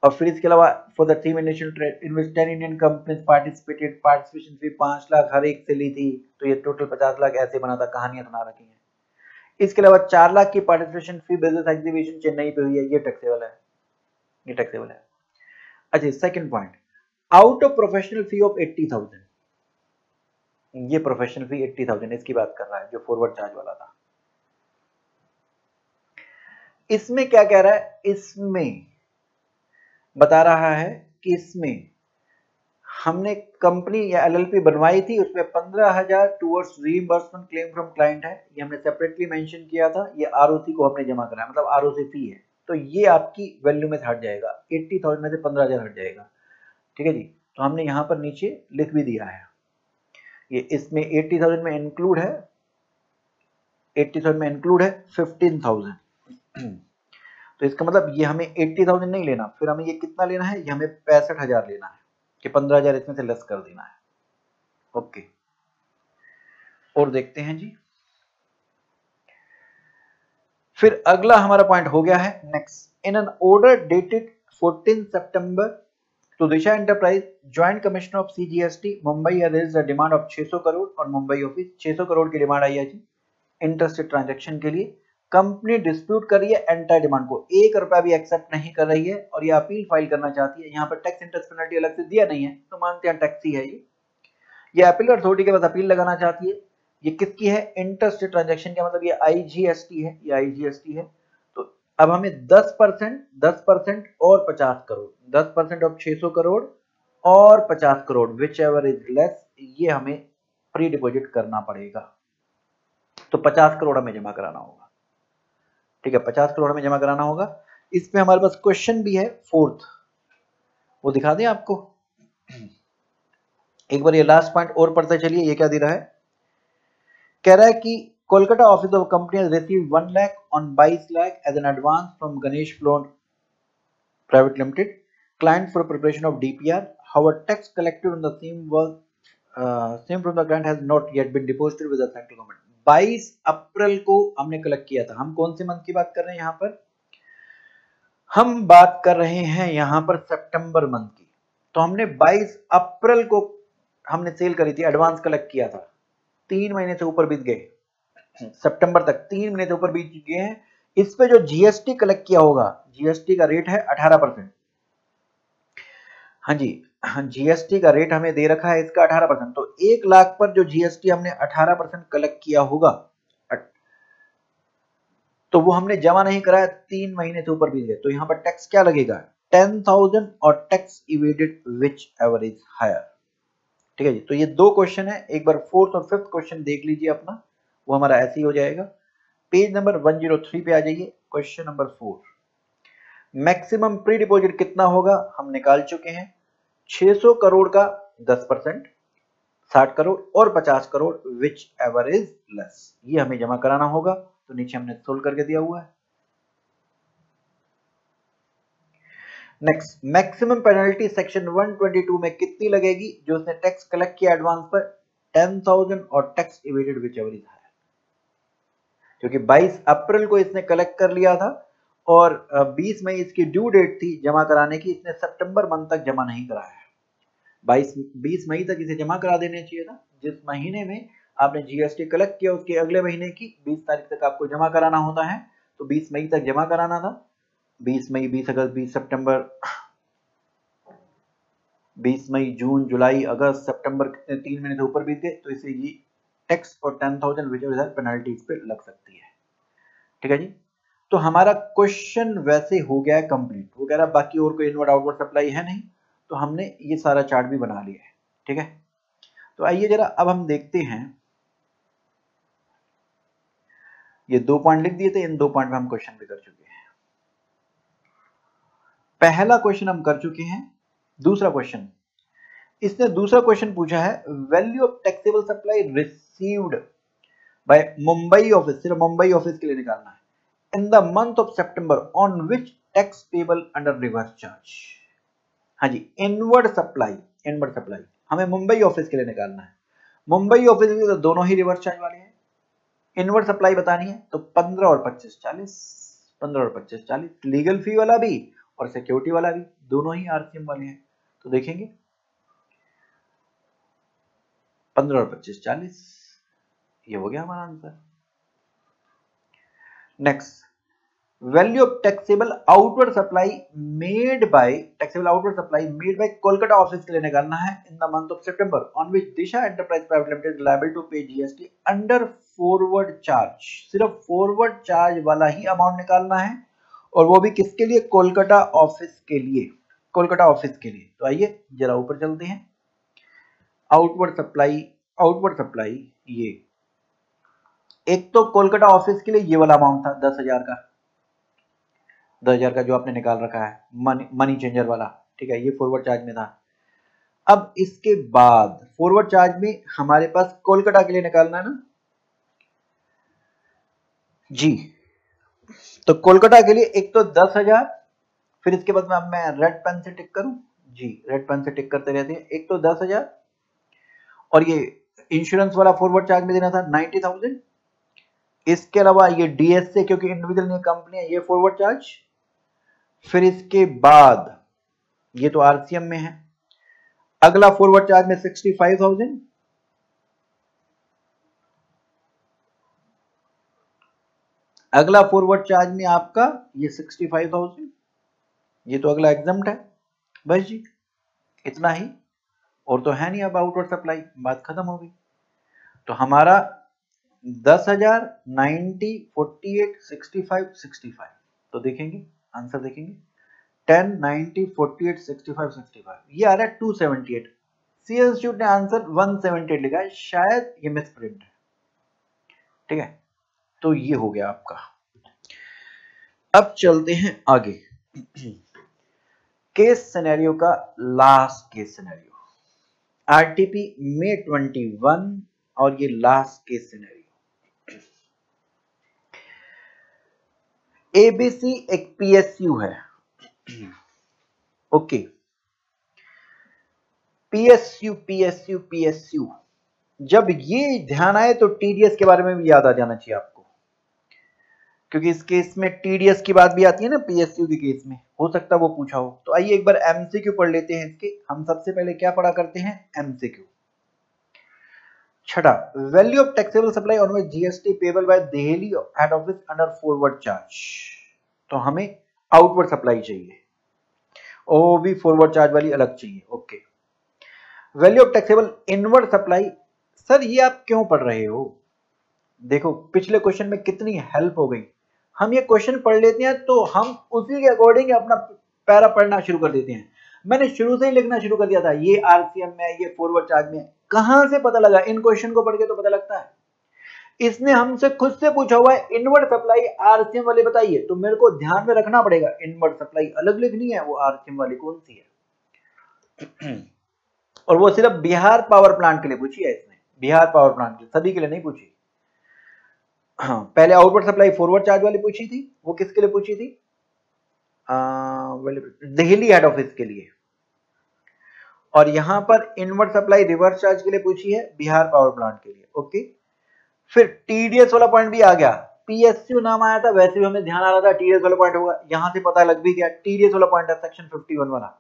और फिर इसके अलावा for the team initial trade in which 10 Indian companies participated, participation fee 5 lakh हर एक से ली थी, तो ये टोटल 50 लाख ऐसे बना था, कहानियां सुना रखी हैं। इसके अलावा 4 लाख की पार्टिसिपेशन फी बिजनेस एग्जीबिशन चेन्नई पे हुई है, ये टैक्सेबल है, ये टैक्सेबल है। अच्छा, second point, out of professional fee of 80,000, ये प्रोफेशनल फी 80,000 इसकी बात कर रहा है, जो फॉरवर्ड चार्ज वाला था। इसमें क्या कह रहा है? इसमें बता रहा है कि इसमें हमने कंपनी या एलएलपी बनवाई थी, उसमें 15,000 towards reimbursement claim from client है, ये हमने सेपरेटली मेंशन किया था, ये आरओसी को हमने जमा करा, मतलब आरओसी फी है, तो ये आपकी वैल्यू में हट जाएगा, 80,000 में से 15,000 हट जाएगा। ठीक है जी। तो हमने यहां पर नीचे लिख भी दिया है, ये इसमें 80,000 में इंक्लूड है, 80,000 में इंक्लूड है 15,000। तो इसका मतलब ये हमें 80,000 नहीं लेना, फिर हमें ये कितना लेना है? ये हमें 65,000 लेना है, कि 15,000 इसमें से लेस कर देना है। ओके। और देखते हैं जी, फिर अगला हमारा पॉइंट हो गया है next. In an order dated 14 सितंबर to Disha Enterprise joint commissioner of CGST Mumbai raised the demand of 600 crore, और मुंबई ऑफिस 600 करोड़ की डिमांड आई है जी इंटरेस्टेड ट्रांजैक्शन के लिए। कंपनी डिस्प्यूट कर रही है एंटायर डिमांड को, 1 रुपया भी एक्सेप्ट नहीं कर रही है, और ये अपील फाइल करना चाहती है। यहाँ पर टैक्स इंटरेस्ट पेनल्टी अलग से दिया नहीं है, तो मानते हैं टैक्स ही है ये अपील अथॉरिटी के पास अपील लगाना चाहती है। ये किसकी है? इंटरेस्टेड ट्रांजैक्शन का मतलब ये आईजीएसटी है, ये आईजीएसटी है। तो अब हमें 10% और 50 करोड़, 10% ऑफ 600 करोड़ और 50 crore which ever is less, ये हमें प्री डिपॉजिट करना पड़ेगा। तो 50 करोड़ हमें जमा कराना होगा। ठीक है, 50 करोड़ हमें जमा कराना होगा। इसमें हमारे पास क्वेश्चन भी है फोर्थ, वो दिखा दें आपको। एक बार ये लास्ट पॉइंट और पढ़ते चलिए, ये क्या दे रहा है, कह रहा है कि Kolkata office of company has received 1 lakh on 22 lakh as an advance from Ganesh Floor Private Limited, client for preparation of DPR. However, tax collected on the same from the client has not yet been deposited with the central government. 22 अप्रैल को हमने collect किया था। हम कौन से month की बात कर रहे हैं यहाँ पर, हम बात कर रहे हैं यहाँ पर सितंबर मंथ की। तो हमने 22 अप्रैल को हमने सेल करी थी, एडवांस कलेक्ट किया था। 3 महीने से ऊपर बीत गए, सितंबर तक 3 महीने से ऊपर बीत गए हैं। इस पे जो जीएसटी कलेक्ट किया होगा, जीएसटी का रेट है 18%। हाँ जी, जीएसटी का रेट हमें दे रखा है इसका 18%। तो 1 लाख पर जो जीएसटी हमने 18% कलेक्ट किया होगा, तो वो हमने जमा नहीं कराया, 3 महीने से ऊपर बीत गए। तो यहाँ पर टैक्स क्या लगेगा, 10,000 और tax evaded whichever is higher. ठीक है जी, तो ये 2 क्वेश्चन है। एक बार 4th और 5th क्वेश्चन देख लीजिए अपना, वो हमारा ऐसे ही हो जाएगा। पेज नंबर 103 पे आ जाइए। Question number 4, maximum pre deposit कितना होगा हम निकाल चुके हैं। 600 करोड़ का 10%, 60 करोड़ और 50 crore which ever is less, ये हमें जमा कराना होगा। तो नीचे हमने सोल्व करके दिया हुआ है। नेक्स्ट, मैक्सिमम पेनल्टी सेक्शन 122 में कितनी लगेगी, जो उसने टैक्स कलेक्ट किया एडवांस पर 10,000 और tax evaded whichever is higher. क्योंकि 22 अप्रैल को इसने कलेक्ट कर लिया था और 20 मई इसकी ड्यू डेट थी जमा कराने की, इसने सितंबर मंथ तक जमा नहीं कराया है। 20 मई तक इसे जमा करा देना चाहिए था। जिस महीने में आपने जीएसटी कलेक्ट किया उसके अगले महीने की 20 तारीख तक आपको जमा कराना होता है, तो 20 मई तक जमा कराना था। 20 मई, 20 अगस्त, 20 सितंबर, 20 मई, जून, जुलाई, अगस्त, सितंबर, कितने 3 महीने से ऊपर बीत गए, तो इसे ये टैक्स और 10,000 विच एवर पेनल्टी इस पे लग सकती है। ठीक है जी, तो हमारा क्वेश्चन वैसे हो गया है कंप्लीट। वो कह रहा बाकी और कोई इनवर्ड आउटवर्ड सप्लाई है नहीं, तो हमने ये सारा चार्ट भी बना लिया है। ठीक है, तो आइए जरा अब हम देखते हैं, ये 2 पॉइंट लिख दिए थे, इन 2 पॉइंट में हम क्वेश्चन भी कर चुके हैं। पहला क्वेश्चन हम कर चुके हैं। दूसरा क्वेश्चन, इसने दूसरा क्वेश्चन पूछा है, value of taxable supply received by Mumbai office, सिर्फ मुंबई ऑफिस के लिए निकालना है, इन द मंथ ऑफ सितंबर on which tax payable under reverse charge. हाँ जी, इनवर्ड सप्लाई हमें मुंबई ऑफिस के लिए निकालना है। मुंबई ऑफिस के तो दोनों ही रिवर्स चार्ज वाले हैं। इनवर्ड सप्लाई बतानी है तो 15 और 25 40, 15 और 25 40, लीगल फी वाला भी और सिक्योरिटी वाला भी, दोनों ही आरसीएम वाले हैं। तो देखेंगे 15 और 25 40, ये हो गया हमारा answer. Next, value of taxable outward supply made by Kolkata office के लिए निकालना है, इन द मंथ ऑफ सितंबर on which Disha Enterprise private limited liable to pay GST under forward charge. सिर्फ फॉरवर्ड चार्ज वाला ही अमाउंट निकालना है, और वो भी किसके लिए, कोलकाता ऑफिस के लिए, कोलकाता ऑफिस के लिए। तो आइए जरा ऊपर चलते हैं। आउटवर्ड सप्लाई ये एक तो कोलकाता ऑफिस के लिए ये वाला अमाउंट था 10,000 का जो आपने निकाल रखा है, मनी चेंजर वाला। ठीक है, ये फॉरवर्ड चार्ज में था। अब इसके बाद फॉरवर्ड चार्ज में हमारे पास कोलकाता के लिए निकालना है ना जी, तो कोलकाता के लिए एक तो 10,000, फिर इसके बाद में अब मैं रेड पेन से टिक करूं जी, रेड पेन से टिक करते रहते हैं। एक तो 10,000, और ये इंश्योरेंस वाला फॉरवर्ड चार्ज में देना था 90,000। इसके अलावा ये डीएस से, क्योंकि इंडिविजुअल नहीं कंपनी है, ये फॉरवर्ड चार्ज। फिर इसके बाद ये तो आरसीएम में है, अगला फॉरवर्ड चार्ज में 65,000, अगला फॉरवर्ड चार्ज में आपका ये 65,000, ये तो अगला एग्जम्प्ट है। बस जी, इतना ही, और तो है नहीं। अब आउटवर्ड सप्लाई, बात खत्म हो गई। तो हमारा 10,000, 90, 48, 65, 65। तो देखेंगे आंसर, देखेंगे 10, 90, 48, 65, 65, ये आ रहा है 278। सी इंस्टीट्यूट ने आंसर 178 लिखा है, शायद ये मिस प्रिंट है। ठीक है, तो ये हो गया आपका। अब चलते हैं आगे। केस सिनेरियो का last case scenario, RTP May 21 और ये लास्ट केस सिनेरियो। एबीसी एक पीएसयू है, ओके, पीएसयू। जब ये ध्यान आए तो टीडीएस के बारे में भी याद आ जाना चाहिए आपको, क्योंकि इस केस में टीडीएस की बात भी आती है ना पीएसयू के केस में, हो सकता है वो पूछा हो। तो आइए एक बार एमसीक्यू पढ़ लेते हैं इसके। हम सबसे पहले क्या पढ़ा करते हैं, एमसीक्यू। छठा, value of taxable supply on which GST payable by Delhi head office under forward charge. तो हमें आउटवर्ड सप्लाई चाहिए, ओ भी फॉरवर्ड चार्ज वाली अलग चाहिए, okay. Value of taxable inward supply, sir ये आप क्यों पढ़ रहे हो? देखो पिछले क्वेश्चन में कितनी हेल्प हो गई। हम ये क्वेश्चन पढ़ लेते हैं तो हम उसी के अकॉर्डिंग अपना पैरा पढ़ना शुरू कर देते हैं। मैंने शुरू से ही लिखना शुरू कर दिया था, ये आरसीएम में, ये फॉरवर्ड चार्ज में। कहां से पता लगा? इन क्वेश्चन को पढ़ के तो पता लगता है। इसने हमसे खुद से पूछा हुआ है इनवर्ड सप्लाई आरसीएम वाली बताइए, तो मेरे को ध्यान में रखना पड़ेगा इनवर्ड सप्लाई अलग लिखनी है, वो आरसीएम वाली कौन सी है। और वो सिर्फ बिहार पावर प्लांट के लिए पूछी है इसने, बिहार पावर प्लांट के, सभी के लिए नहीं पूछी। हाँ, पहले आउटवर्ड सप्लाई फॉरवर्ड चार्ज वाली पूछी थी, वो किसके लिए पूछी थी? दिल्ली हेड ऑफिस के लिए। और यहां पर इनवर्ड सप्लाई रिवर्स चार्ज के लिए पूछी है, बिहार पावर प्लांट के लिए, ओके। फिर टीडीएस वाला पॉइंट भी आ गया, पीएसयू नाम आया था, वैसे भी हमें ध्यान आ रहा था टीडीएस वाला पॉइंट होगा, यहां से पता लग भी गया टीडीएस वाला पॉइंट है सेक्शन 51 वाला।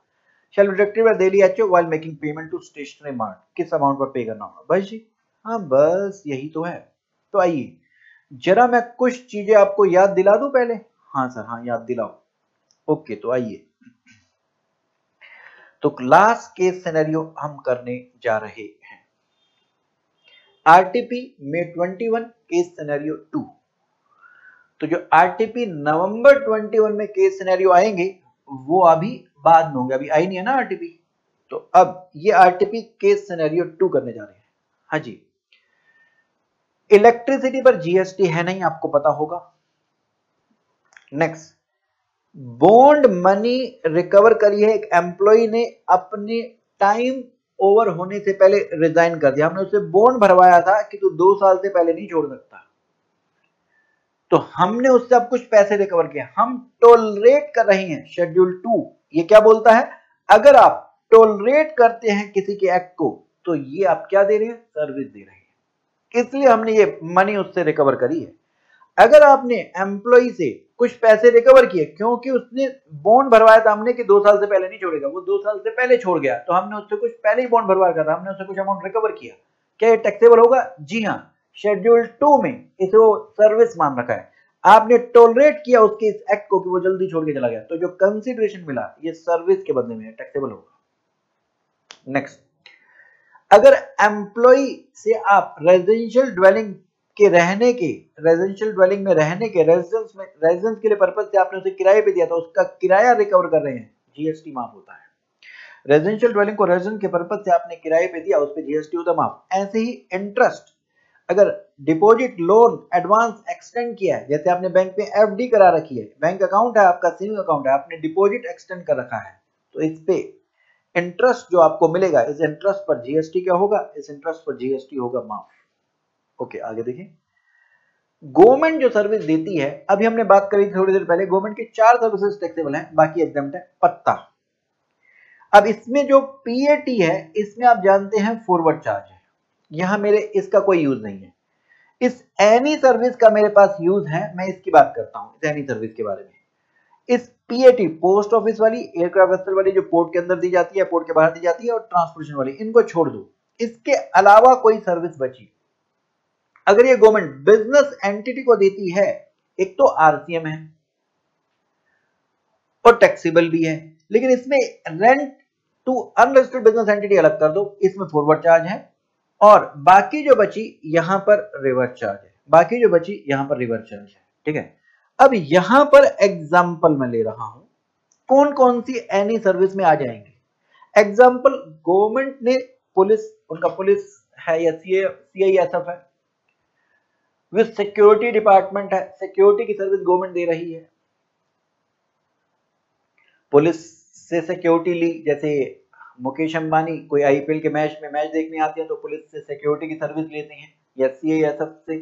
Shall be deducted by Delhi HO while making payment to Stationery Mart, किस अमाउंट पर पे करना होगा? बस जी, हाँ बस यही तो है। तो आइए जरा मैं कुछ चीजें आपको याद दिला दूं पहले। हाँ सर, हाँ याद दिलाओ, ओके। तो आइए, तो लास्ट केस सिनेरियो हम करने जा रहे हैं, आरटीपी May 21 केस सिनेरियो 2। तो जो आरटीपी नवंबर 21 में केस सिनेरियो आएंगे वो अभी बाद में होंगे, अभी आई नहीं है ना आरटीपी। तो अब ये आरटीपी केस सिनेरियो 2 करने जा रहे हैं। हाँ जी, इलेक्ट्रिसिटी पर जीएसटी है नहीं, आपको पता होगा। नेक्स्ट, बॉन्ड मनी रिकवर करी है एक एम्प्लॉय ने, अपने टाइम ओवर होने से पहले रिजाइन कर दिया। हमने उससे बॉन्ड भरवाया था कि तू 2 साल से पहले नहीं छोड़ सकता, तो हमने उससे अब कुछ पैसे रिकवर किए, हम टोलरेट कर रहे हैं। शेड्यूल 2 ये क्या बोलता है? अगर आप टोलरेट करते हैं किसी के एक्ट को तो ये आप क्या दे रहे हैं? सर्विस दे रहे हैं, इसलिए हमने ये मनी उससे रिकवर करी है। अगर आपने एम्प्लॉय से कुछ पैसे रिकवर किए क्योंकि उसने बॉन्ड भरवाया था हमने कि 2 साल से पहले नहीं छोड़ेगा, वो 2 साल से पहले छोड़ गया, तो हमने उससे कुछ पहले ही बॉन्ड भरवाया था, हमने उससे कुछ अमाउंट रिकवर किया, क्या ये टैक्सेबल होगा? जी हाँ, शेड्यूल 2 में इसे वो सर्विस मान रखा है। आपने टॉलरेट किया उसके इस एक्ट को कि वो जल्दी छोड़ के चला गया, तो जो कंसिडरेशन मिला ये सर्विस के बदले में टैक्सेबल होगा। नेक्स्ट, अगर एम्प्लॉय से आप रेजिडेंशियल ड्वेलिंग में रहने के रेजिडेंस के लिए पर्पज से आपने उसे किराए पे दिया था, उसका किराया रिकवर कर रहे हैं, जीएसटी माफ होता है। रेजिडेंशियल ड्वेलिंग को रेजिडेंस के पर्पज से आपने किराए पे दिया, उस पे जीएसटी होता माफ। ऐसे ही इंटरेस्ट, अगर डिपॉजिट, लोन, एडवांस एक्सटेंड किया है, जैसे आपने बैंक में एफडी करा रखी है, बैंक अकाउंट है आपका, सेविंग अकाउंट है, आपने डिपॉजिट एक्सटेंड कर रखा है, तो इस पे इंटरेस्ट जो आपको मिलेगा, इस इंटरेस्ट पर जीएसटी क्या होगा? इस इंटरेस्ट पर जीएसटी होगा माफ। ओके, आगे देखिए, गवर्नमेंट जो सर्विस देती है, अभी हमने बात करी थोड़ी देर पहले, गवर्नमेंट की 4 सर्विसेज टैक्सेबल हैं, बाकी एग्जम्प्ट है। पत्ता, अब इसमें जो पीएटी है, इसमें आप जानते हैं फॉरवर्ड चार्ज है, यहां मेरे इसका कोई यूज नहीं है। इस एनी सर्विस का मेरे पास यूज है, मैं इसकी बात करता हूं, इस एनी सर्विस के बारे में। इस पीएटी, पोस्ट ऑफिस वाली, एयरक्राफ्ट वेसल वाली जो पोर्ट के अंदर दी जाती है, पोर्ट के बाहर दी जाती है, और ट्रांसपोर्टेशन वाली, इनको छोड़ दो। इसके अलावा कोई सर्विस बची, अगर ये गवर्नमेंट बिजनेस एंटिटी को देती है, एक तो आरसीएम है और टैक्सेबल भी है, लेकिन इसमें rent to unregistered business entity अलग कर दो, इसमें फॉरवर्ड चार्ज है, और बाकी जो बची यहां पर रिवर्स चार्ज है, बाकी जो बची यहां पर रिवर्स चार्ज है, ठीक है। अब यहां पर एग्जांपल मैं ले रहा हूं, कौन कौन सी एनी सर्विस में आ जाएंगे। एग्जांपल, गवर्नमेंट ने पुलिस, उनका पुलिस है या सीआईएसएफ है, विद सिक्योरिटी डिपार्टमेंट है, सिक्योरिटी की सर्विस गवर्नमेंट दे रही है। पुलिस से सिक्योरिटी ली, जैसे मुकेश अंबानी कोई आईपीएल के मैच में मैच देखने आते हैं तो पुलिस से सिक्योरिटी की सर्विस लेते हैं, या सीआईएसएफ से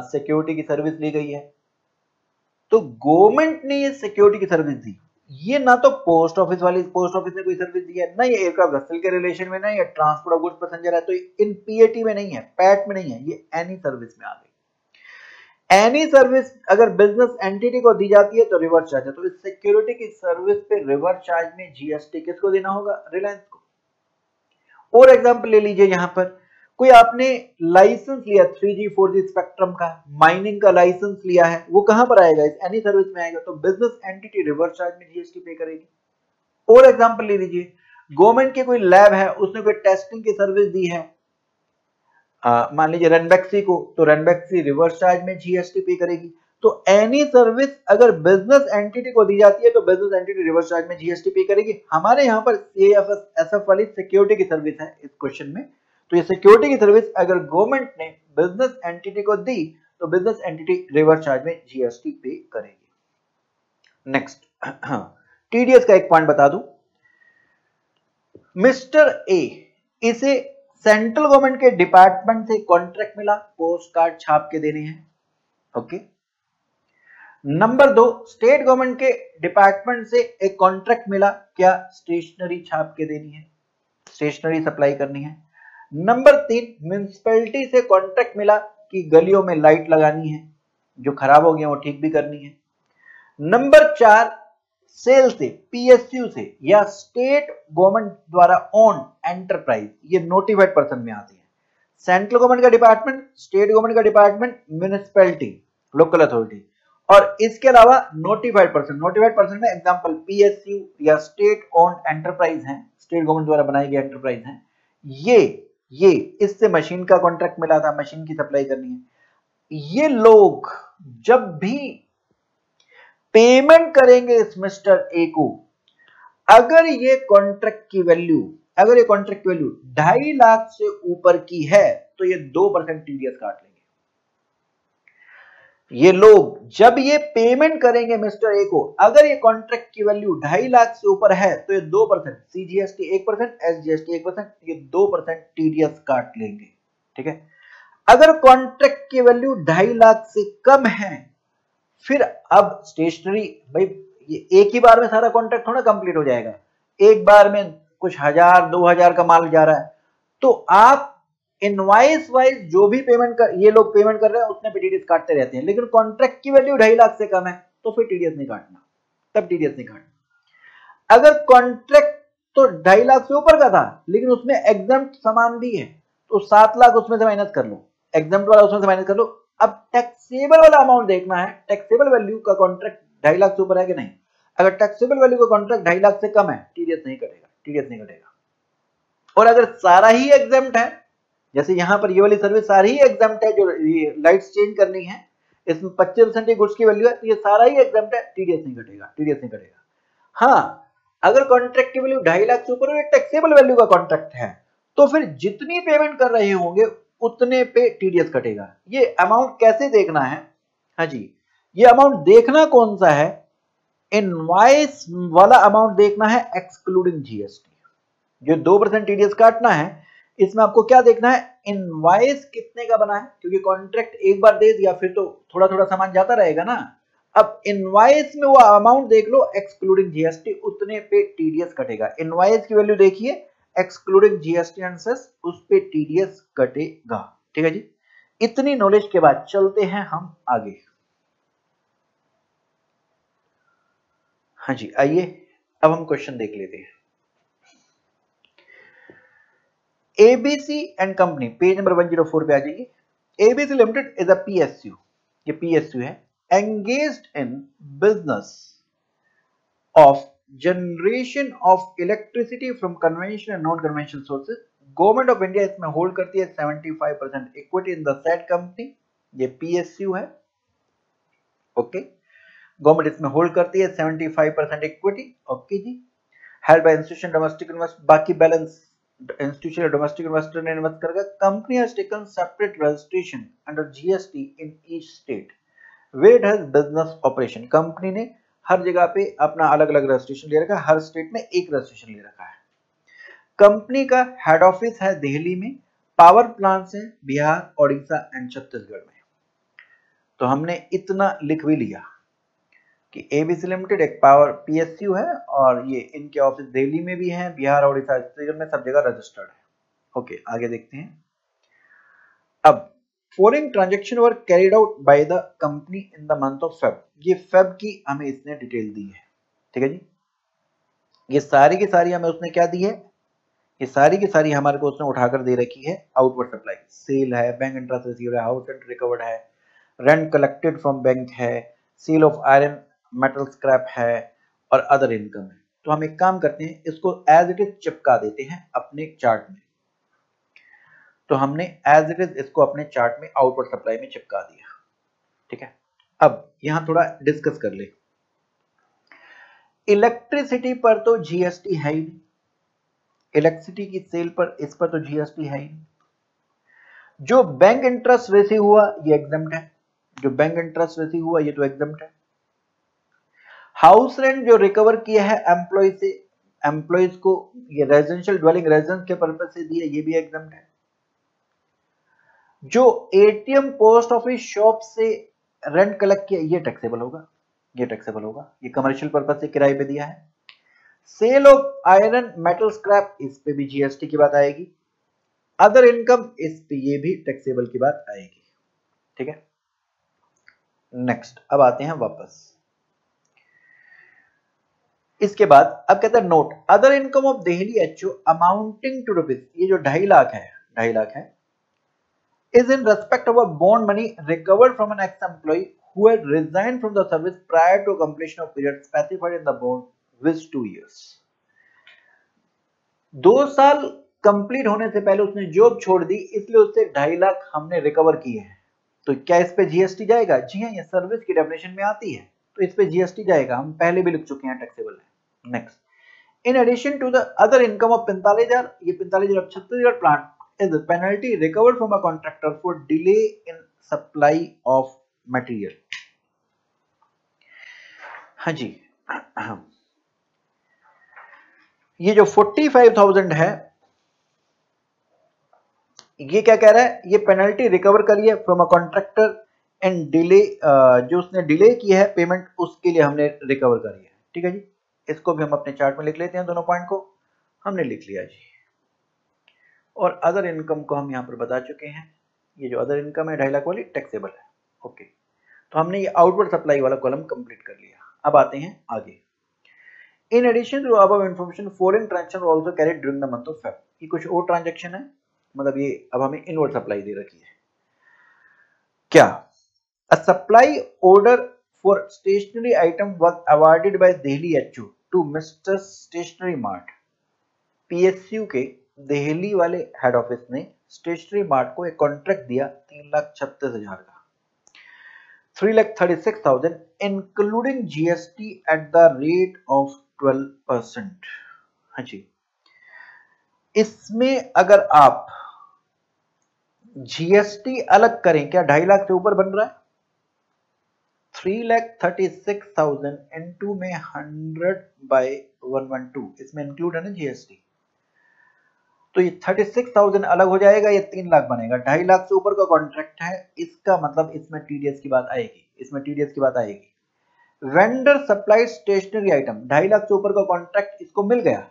सिक्योरिटी की सर्विस ली गई है। तो गवर्नमेंट ने ये सिक्योरिटी की सर्विस दी, ये ना तो पोस्ट ऑफिस ने कोई सर्विस दी है, ना ये एयरक्राफ्ट वेसल के रिलेशन में, ना ये ट्रांसपोर्ट ऑफ गुड्स पैसेंजर है, तो इन पीएटी में नहीं है, पैट में नहीं है, ये एनी सर्विस में आ गई। एनी सर्विस अगर बिजनेस एंटिटी को दी जाती है तो रिवर्स चार्ज है, तो इस सिक्योरिटी की सर्विस पे रिवर्स चार्ज में जीएसटी किसको देना होगा? रिलायंस को। और एग्जांपल ले लीजिए, यहां पर कोई आपने लाइसेंस लिया 3G 4G स्पेक्ट्रम का, माइनिंग का लाइसेंस लिया है, वो कहां पर आएगा? इस एनी सर्विस में आएगा, तो बिजनेस एंटिटी रिवर्स चार्ज में जीएसटी पे करेगी। और एग्जांपल ले लीजिए, गवर्नमेंट की कोई लैब है, उसने कोई टेस्टिंग की सर्विस दी है, मान लीजिए रनबैक्सी को, तो रनबैक्सी रिवर्स चार्ज में जीएसटी पे करेगी। तो एनी सर्विस अगर बिजनेस एंटिटी को दी जाती है तो बिजनेस एंटिटी रिवर्स चार्ज में जीएसटी पे करेगी। हमारे यहाँ पर सीएफएसएसएफ वाली सिक्योरिटी की सर्विस है इस क्वेश्चन में, तो ये सिक्योरिटी की सर्विस अगर गवर्नमेंट ने बिजनेस एंटिटी को दी तो बिजनेस एंटिटी रिवर्स चार्ज में जीएसटी पे करेगी। नेक्स्ट, टीडीएस का एक पॉइंट बता दूं, मिस्टर ए, इसे सेंट्रल गवर्नमेंट के डिपार्टमेंट से कॉन्ट्रैक्ट मिला, पोस्ट कार्ड छाप के देने हैं, ओके। नंबर 2, स्टेट गवर्नमेंट के डिपार्टमेंट से एक कॉन्ट्रैक्ट मिला, क्या? स्टेशनरी छाप के देनी है, स्टेशनरी सप्लाई करनी है। नंबर 3, म्युनिसिपैलिटी से कॉन्ट्रैक्ट मिला कि गलियों में लाइट लगानी है, जो खराब हो गया वो ठीक भी करनी है। नंबर 4, सेल से, पीएसयू से या स्टेट गवर्नमेंट द्वारा ओन एंटरप्राइज, ये नोटिफाइड पर्सन में आती है। सेंट्रल गवर्नमेंट का डिपार्टमेंट, स्टेट गवर्नमेंट का डिपार्टमेंट, म्युनिसिपैलिटी, लोकल अथॉरिटी, और इसके अलावा नोटिफाइड पर्सन में एग्जांपल पीएसयू या स्टेट ओन एंटरप्राइज हैं, स्टेट गवर्नमेंट द्वारा बनाई गई एंटरप्राइज हैं। ये इससे मशीन का कॉन्ट्रैक्ट मिला था, मशीन की सप्लाई करनी है। ये लोग जब भी पेमेंट करेंगे इस मिस्टर ए को, अगर ये कॉन्ट्रैक्ट की वैल्यू 2.5 लाख से ऊपर की है तो ये 2% टीडीएस काट लेंगे। ये लोग जब ये पेमेंट करेंगे मिस्टर ए को, अगर ये कॉन्ट्रैक्ट की वैल्यू 2.5 लाख से ऊपर है तो ये 2%, सीजीएसटी 1%, एसजीएसटी 1%, ये 2% टीडीएस काट लेंगे, ठीक है। अगर कॉन्ट्रैक्ट की वैल्यू 2.5 लाख से कम है, फिर अब स्टेशनरी, भाई ये एक ही बार में सारा कॉन्ट्रैक्ट थोड़ा कंप्लीट हो जाएगा, एक बार में कुछ 1000-2000 का माल जा रहा है, तो आप इनवॉइस वाइज जो भी ये लोग पेमेंट कर रहे हैं उतने पे टीडीएस काटते रहते हैं। लेकिन कॉन्ट्रैक्ट की वैल्यू 2.5 लाख से कम है तो फिर टीडीएस नहीं काटना, तब टीडीएस नहीं काटना। अगर कॉन्ट्रैक्ट तो 2.5 लाख से ऊपर का था लेकिन उसमें एग्जम्प्ट सामान भी है तो 7 लाख उसमें से माइनस कर लो, एग्जम्प्ट वाला उसमें से माइनस कर लो। अब टैक्सेबल वाला अमाउंट देखना है, टैक्सेबल वैल्यू का कॉन्ट्रैक्ट 2.5 लाख से ऊपर है कि नहीं। अगर टैक्सेबल वैल्यू का कॉन्ट्रैक्ट 2.5 लाख से कम है, टीडीएस नहीं कटेगा। और अगर सारा ही एग्जम्प्ट है, जैसे यहां पर ये वाली सर्विस सारी ही एग्जम्प्ट है, जो लाइट्स चेंज करनी है, इसमें 25% गुड्स की वैल्यू है, तो ये सारा ही एग्जम्प्ट है, टीडीएस नहीं कटेगा। हाँ, अगर कॉन्ट्रैक्ट की वैल्यू 2.5 लाख से ऊपर है, टैक्सेबल वैल्यू का कॉन्ट्रैक्ट है, तो फिर जितनी पेमेंट कर रहे होंगे उतने पे टीडीएस कटेगा। ये अमाउंट कैसे देखना है? हाँ जी, ये अमाउंट देखना कौन सा है? इनवॉइस वाला अमाउंट देखना है एक्सक्लूडिंग जीएसटी। जो 2% टीडीएस काटना है, इसमें आपको क्या देखना है? इनवॉइस कितने का बना है, क्योंकि कॉन्ट्रैक्ट एक बार दे दिया फिर तो थोड़ा थोड़ा सामान जाता रहेगा ना। अब इनवॉइस में वो अमाउंट देख लो एक्सक्लूडिंग जीएसटी, उतने पे टीडीएस कटेगा। इनवॉइस की वैल्यू देखिए एक्सक्लूडिंग जीएसटी एंड सेस, उस पे टीडीएस कटेगा, ठीक है जी। इतनी नॉलेज के बाद चलते हैं हम आगे। हाँ जी, आइए अब हम क्वेश्चन देख लेते हैं। ABC and company, page number 104 पे आ जाइए। ABC limited is a PSU, ये पीएसयू है, engaged in business of generation of electricity from conventional and non conventional sources. Government of India इसमें होल्ड करती है 75% equity in the said company, ये PSU है, ओके। गवर्नमेंट इसमें hold करती है 75% इक्विटी, ओके जी। Held by institution domestic invest, बाकी बैलेंस institutional domestic investor ने इन्वेस्ट करेगा. Company has taken separate registration under GST in each state where it has business operation. Company ने हर जगह पे अपना अलग अलग रजिस्ट्रेशन ले रखा है, हर स्टेट में एक रजिस्ट्रेशन ले रखा है. कंपनी का हेड ऑफिस है दिल्ली में, पावर प्लांट्स हैं बिहार, ओडिशा एंड छत्तीसगढ़ में. तो हमने इतना लिख भी लिया कि एबीसी लिमिटेड एक पावर पीएसयू है और ये इनके ऑफिस दिल्ली में भी हैं, बिहार, ओडिशा, छत्तीसगढ़ में सब जगह रजिस्टर्ड है. ओके, आगे देखते हैं. अब following transaction were carried out by the company in the month of Feb. ये फेब की हमें इसने डिटेल दी है. ठीक है जी, ये सारी की सारी हमें उसने क्या दी है, ये सारी की सारी हमारे को उसने उठाकर दे रखी है. आउटवर्ड सप्लाई, सेल है, बैंक इंटरेस्ट रिसीव्ड है, हाउस रेंट रिकवर्ड है, रेंट कलेक्टेड फ्रॉम बैंक है, sale of iron metal scrap है और अदर इनकम है. तो हम एक काम करते हैं, इसको एज इट इज चिपका देते हैं अपने चार्ट में. तो हमने एज इट इज इसको अपने चार्ट में आउटवर्ड सप्लाई में चिपका दिया. ठीक है, अब यहां थोड़ा डिस्कस कर ले. इलेक्ट्रिसिटी पर तो जीएसटी है ही नहीं, इलेक्ट्रिसिटी की सेल पर, इस पर तो जीएसटी है ही नहीं. जो बैंक इंटरेस्ट रिसीव हुआ ये एग्जम्प्ट है, जो बैंक इंटरेस्ट रिसीव हुआ ये तो एग्जम्प्ट है. हाउस रेंट जो रिकवर किया है एम्प्लॉय से, एम्प्लॉयज को ये रेजिडेंशियल ड्वेलिंग रेजिडेंस के पर्पस से दिया, ये भी एग्जम्प्ट है. जो एटीएम पोस्ट ऑफिस शॉप से रेंट कलेक्ट किया ये टैक्सेबल होगा, ये टैक्सेबल होगा, ये कमर्शियल पर्पस से किराए पे दिया है. Sale of iron metal scrap, इस पे भी जीएसटी की बात आएगी. अदर इनकम, इस पे ये भी टैक्सेबल की बात आएगी. ठीक है, नेक्स्ट. अब आते हैं वापस. इसके बाद अब कहता है note other income of Delhi HO amounting to rupees, ये जो 2.5 लाख है, 2.5 लाख है, is in respect of a bond money recovered from an ex-employee who had resigned from the service prior to completion of period specified in the bond with 2 years. 2 साल complete होने से पहले उसने job छोड़ दी, इसलिए उससे 2.5 लाख हमने रिकवर किए हैं. तो क्या इस पे जीएसटी जाएगा? जी हाँ, ये सर्विस की डेफिनेशन में आती है, तो इस पे जीएसटी जाएगा. हम पहले भी लिख चुके हैं, टैक्सेबल है. Next. In addition to the other income of 45,000, ये 45,000 Chhattisgarh plant is the penalty recovered from a contractor for delay in supply of material. हाँ जी, ये जो 45,000 है, ये क्या कह रहा है, ये पेनल्टी रिकवर करी है from a contractor and delay, जो उसने डिले की है पेमेंट, उसके लिए हमने रिकवर करी है. ठीक है जी, इसको भी हम अपने चार्ट में लिख लेते हैं. दोनों पॉइंट को हमने लिख लिया जी. और अदर इनकम को हम यहाँ पर बता चुके हैं. ये जो अदर इनकम है 2.5 लाख वाली टैक्सेबल है. ओके, तो हमने ये आउटवर्ड सप्लाई वाला कॉलम कंप्लीट कर लिया. अब आते हैं आगे. In addition to above information following transaction also carried during the month of Feb. ये कुछ और ट्रांजैक्शन है, मतलब ये अब हमें इनवर्ड सप्लाई दे रखी है. क्या? A supply order for stationery item was awarded by Delhi HO to Mister Stationery Mart. PSU के दिल्ली वाले हेड ऑफिस ने स्टेशनरी मार्ट को एक कॉन्ट्रैक्ट दिया 3,36,000 का, 3,36,000 including GST at the rate of 12%. हाँ जी, इसमें अगर आप जीएसटी अलग करें, क्या 2.5 लाख से ऊपर बन रहा है? 3,36,000 इनटू में 100/112, इसमें इंक्लूड है ना जीएसटी. तो ये 36,000 अलग हो जाएगा, ये 3 लाख बनेगा. 2.5 लाख से ऊपर का कॉन्ट्रैक्ट है, इसका मतलब इसमें टीडीएस की बात आएगी, इसमें टीडीएस की बात आएगी. Vendor supply stationery item, 2.5 lakh से ऊपर का कॉन्ट्रैक्ट इसको मिल गया.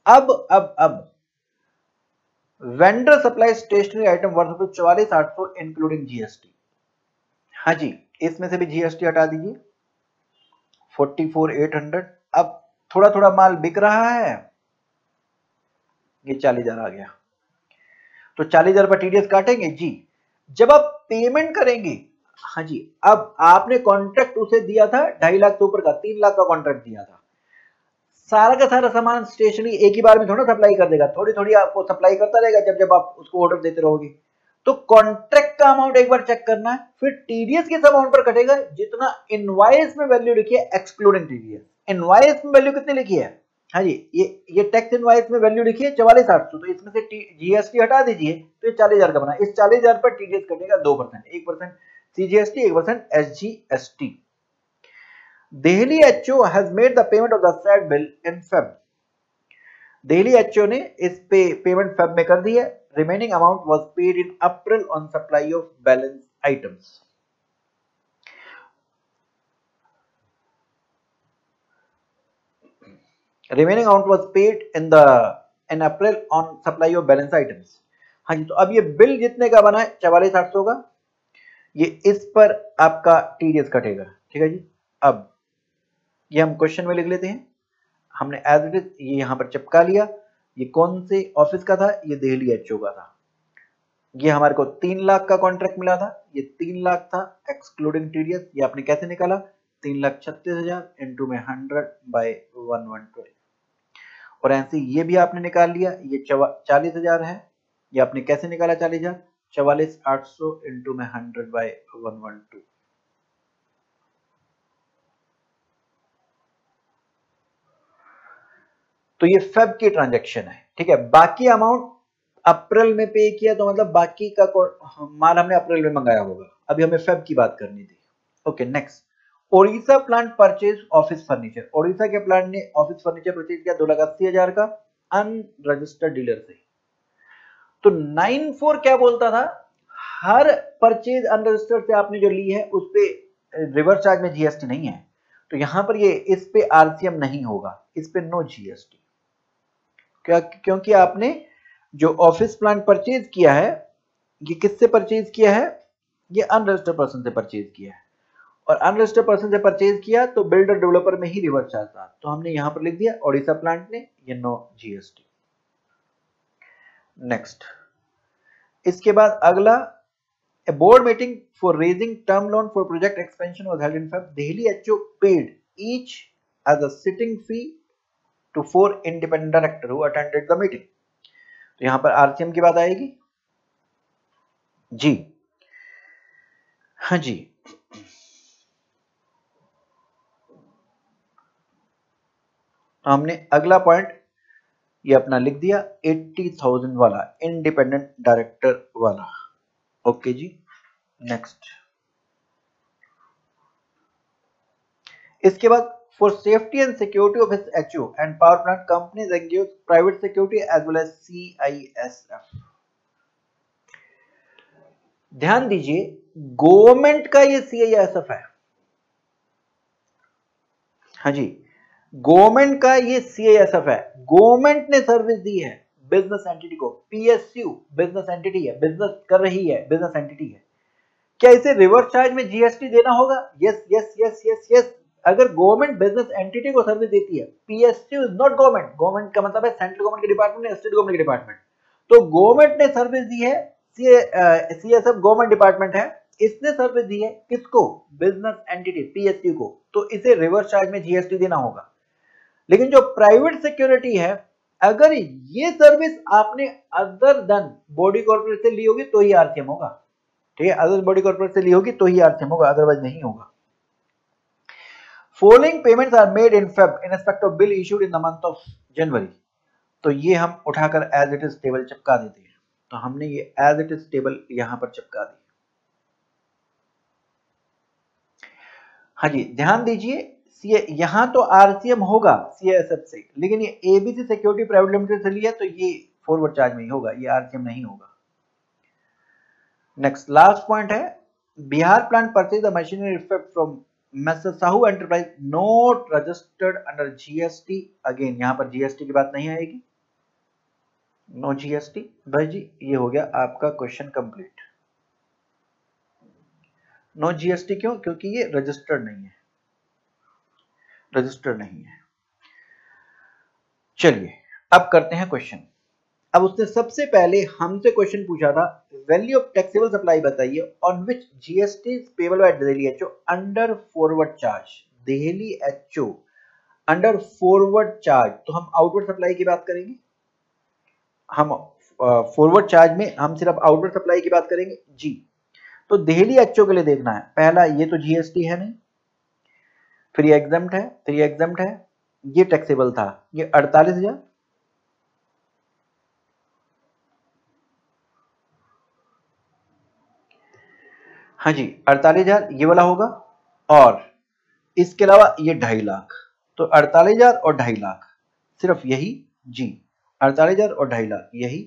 अब vendor supply stationery item worth 44,800 including GST. हाँ जी, इसमें से भी जीएसटी हटा दीजिए, 44,800. अब थोड़ा थोड़ा माल बिक रहा है, ये 40,000 आ गया. तो 40,000 पर टीडीएस काटेंगे जी जब आप पेमेंट करेंगे. हाँ जी, अब आपने कॉन्ट्रैक्ट उसे दिया था 2.5 लाख से ऊपर का, 3 लाख का कॉन्ट्रैक्ट दिया था. सारा का सारा सामान स्टेशनरी एक ही बार में थोड़ा सप्लाई कर देगा, थोड़ी थोड़ी आपको सप्लाई करता रहेगा जब जब आप उसको ऑर्डर देते रहोगे. तो कॉन्ट्रैक्ट का अमाउंट एक बार चेक करना है, फिर टीडीएस किस अमाउंट पर कटेगा, जितना इनवॉइस में वैल्यू लिखी है एक्सक्लूडिंग टीडीएस. इनवॉइस में वैल्यू कितनी लिखी है? हाँ जी, ये टैक्स इनवॉइस में वैल्यू लिखिए 44,800, तो इसमें से जीएसटी हटा दीजिए तो ये 40,000 का बना। इस 40,000 पर टीडीएस कटेगा 2%, 1% CGST, 1% SGST. Delhi HO has made the payment of the said bill in Feb. Delhi HO ने इस पे पेमेंट फेब में कर दी है। Remaining amount was paid in April on supply of balance items. Remaining amount was paid in April on supply of balance items. हाँ जी, तो अब ये बिल जितने का बना है 44,800 का, ये इस पर आपका टीडीएस कटेगा। ठीक है जी, अब ये हम क्वेश्चन में लिख लेते हैं। हमने एज इट इज ये यहां पर चिपका लिया। ये कौन से ऑफिस का था? ये दिल्ली एचओ का था। ये हमारे को 3 लाख का कॉन्ट्रैक्ट मिला था। ये 3 लाख था एक्सक्लूडिंग टीडीएस। ये आपने कैसे निकाला? 3,36,000 इंटू में 100 बाय 112। और ऐसे ये भी आपने निकाल लिया। ये 40,000 है। ये आपने कैसे निकाला? 40,000 44,800 इंटू में 100 बाय 112। तो ये फेब की ट्रांजैक्शन है। ठीक है, बाकी अमाउंट अप्रैल में पे किया, तो मतलब बाकी का माल हमने अप्रैल में मंगाया होगा। अभी हमें फेब की बात करनी थी। Okay, next. Odisha plant purchase office furniture. Odisha के प्लांट ने ऑफिस फर्नीचर परचेज किया 2,80,000 का अनरजिस्टर्ड डीलर से। तो 94 क्या बोलता था? हर परचेज अनरजिस्टर्ड से आपने जो ली है उस पे रिवर्स चार्ज में जीएसटी नहीं है। तो यहां पर ये इस पे आरसीएम नहीं होगा, इस पे नो जीएसटी। क्योंकि आपने जो ऑफिस प्लांट परचेज किया है, ये किससे परचेज किया है? ये अनरजिस्टर्ड पर्सन से परचेज किया है। और अनरजिस्टर्ड पर्सन से परचेज किया तो बिल्डर डेवलपर में ही रिवर्स चार्ज था। तो हमने यहां पर लिख दिया ओडिशा प्लांट ने, ये नो जीएसटी। नेक्स्ट, इसके बाद अगला, a board meeting for raising term loan for project expansion was held in Feb. Delhi HO paid each as a sitting fee to 4 independent directors who attended the meeting. तो यहां पर RCM की बात आएगी जी। हाँ जी, तो हमने अगला पॉइंट ये अपना लिख दिया 80,000 वाला, इंडिपेंडेंट डायरेक्टर वाला। ओके जी, नेक्स्ट। इसके बाद for safety and security of its HO and power plant companies engage private security as well as CISF. ध्यान दीजिए, गवर्नमेंट का ये CISF है। हाँ जी, गवर्नमेंट का ये CISF है। गवर्नमेंट ने सर्विस दी है बिजनेस एंटिटी को। PSU बिजनेस एंटिटी है, बिजनेस कर रही है, बिजनेस एंटिटी है। क्या इसे रिवर्स चार्ज में जीएसटी देना होगा? Yes yes yes yes yes. अगर गवर्नमेंट बिजनेस एंटिटी को सर्विस देती है, PSU is not government. Government का मतलब है सेंट्रल गवर्नमेंट के डिपार्टमेंट, स्टेट गवर्नमेंट के डिपार्टमेंट। तो गवर्नमेंट ने सर्विस दी है, सीएसएफ गवर्नमेंट डिपार्टमेंट है, इसने सर्विस दी है किसको? बिजनेस एंटिटी पीएसयू को। तो इसे रिवर्स चार्ज में जीएसटी देना होगा। लेकिन जो प्राइवेट सिक्योरिटी है, अगर ये सर्विस आपने अदर देन बॉडी कॉर्पोरेट से ली होगी तो ही आरसीएम होगा। ठीक है, अदर बॉडी कॉर्पोरेट से ली होगी तो ही आरसीएम होगा, अदरवाइज नहीं होगा। Following payments are made in Feb in respect of bill issued in the month of January. तो ये हम उठाकर as it is टेबल चिपका देते हैं। तो हमने ये as it is टेबल यहां पर चिपका दी। हाँ जी, ध्यान दीजिए, यहां तो आरसीएम होगा सीएसएफ से, लेकिन ये एबीसी सिक्योरिटी प्राइवेट लिमिटेड से लिया तो ये फॉरवर्ड चार्ज में ही होगा, ये आरसीएम नहीं होगा। नेक्स्ट, लास्ट पॉइंट है, Bihar plant purchase the machinery effect from Mr. Sahu Enterprise not registered under GST. Again यहां पर जीएसटी की बात नहीं आएगी, नो जीएसटी। भाई जी, ये हो गया आपका क्वेश्चन कंप्लीट। नो जीएसटी क्यों? क्योंकि ये रजिस्टर्ड नहीं है, रजिस्टर्ड नहीं है। चलिए अब करते हैं क्वेश्चन। अब उसने सबसे पहले हमसे क्वेश्चन पूछा था, वैल्यू ऑफ टैक्सेबल सप्लाई बताइए on which GST is payable by Delhi HO under forward charge. Delhi HO under forward charge, तो हम आउटवर्ड सप्लाई की बात करेंगे। हम फॉरवर्ड चार्ज में हम सिर्फ आउटवर्ड सप्लाई की बात करेंगे जी। तो दिल्ली एचओ के लिए देखना है, पहला ये तो जीएसटी है नहीं, फिर ये एग्जम्प्ट है, फिर ये एग्जम्प्ट है, ये टैक्सेबल था, ये 48,000, हाँ जी 48,000 ये वाला होगा, और इसके अलावा ये 2.5 लाख, तो 48,000 और 2.5 लाख, सिर्फ यही जी 48,000 और 2.5 लाख, यही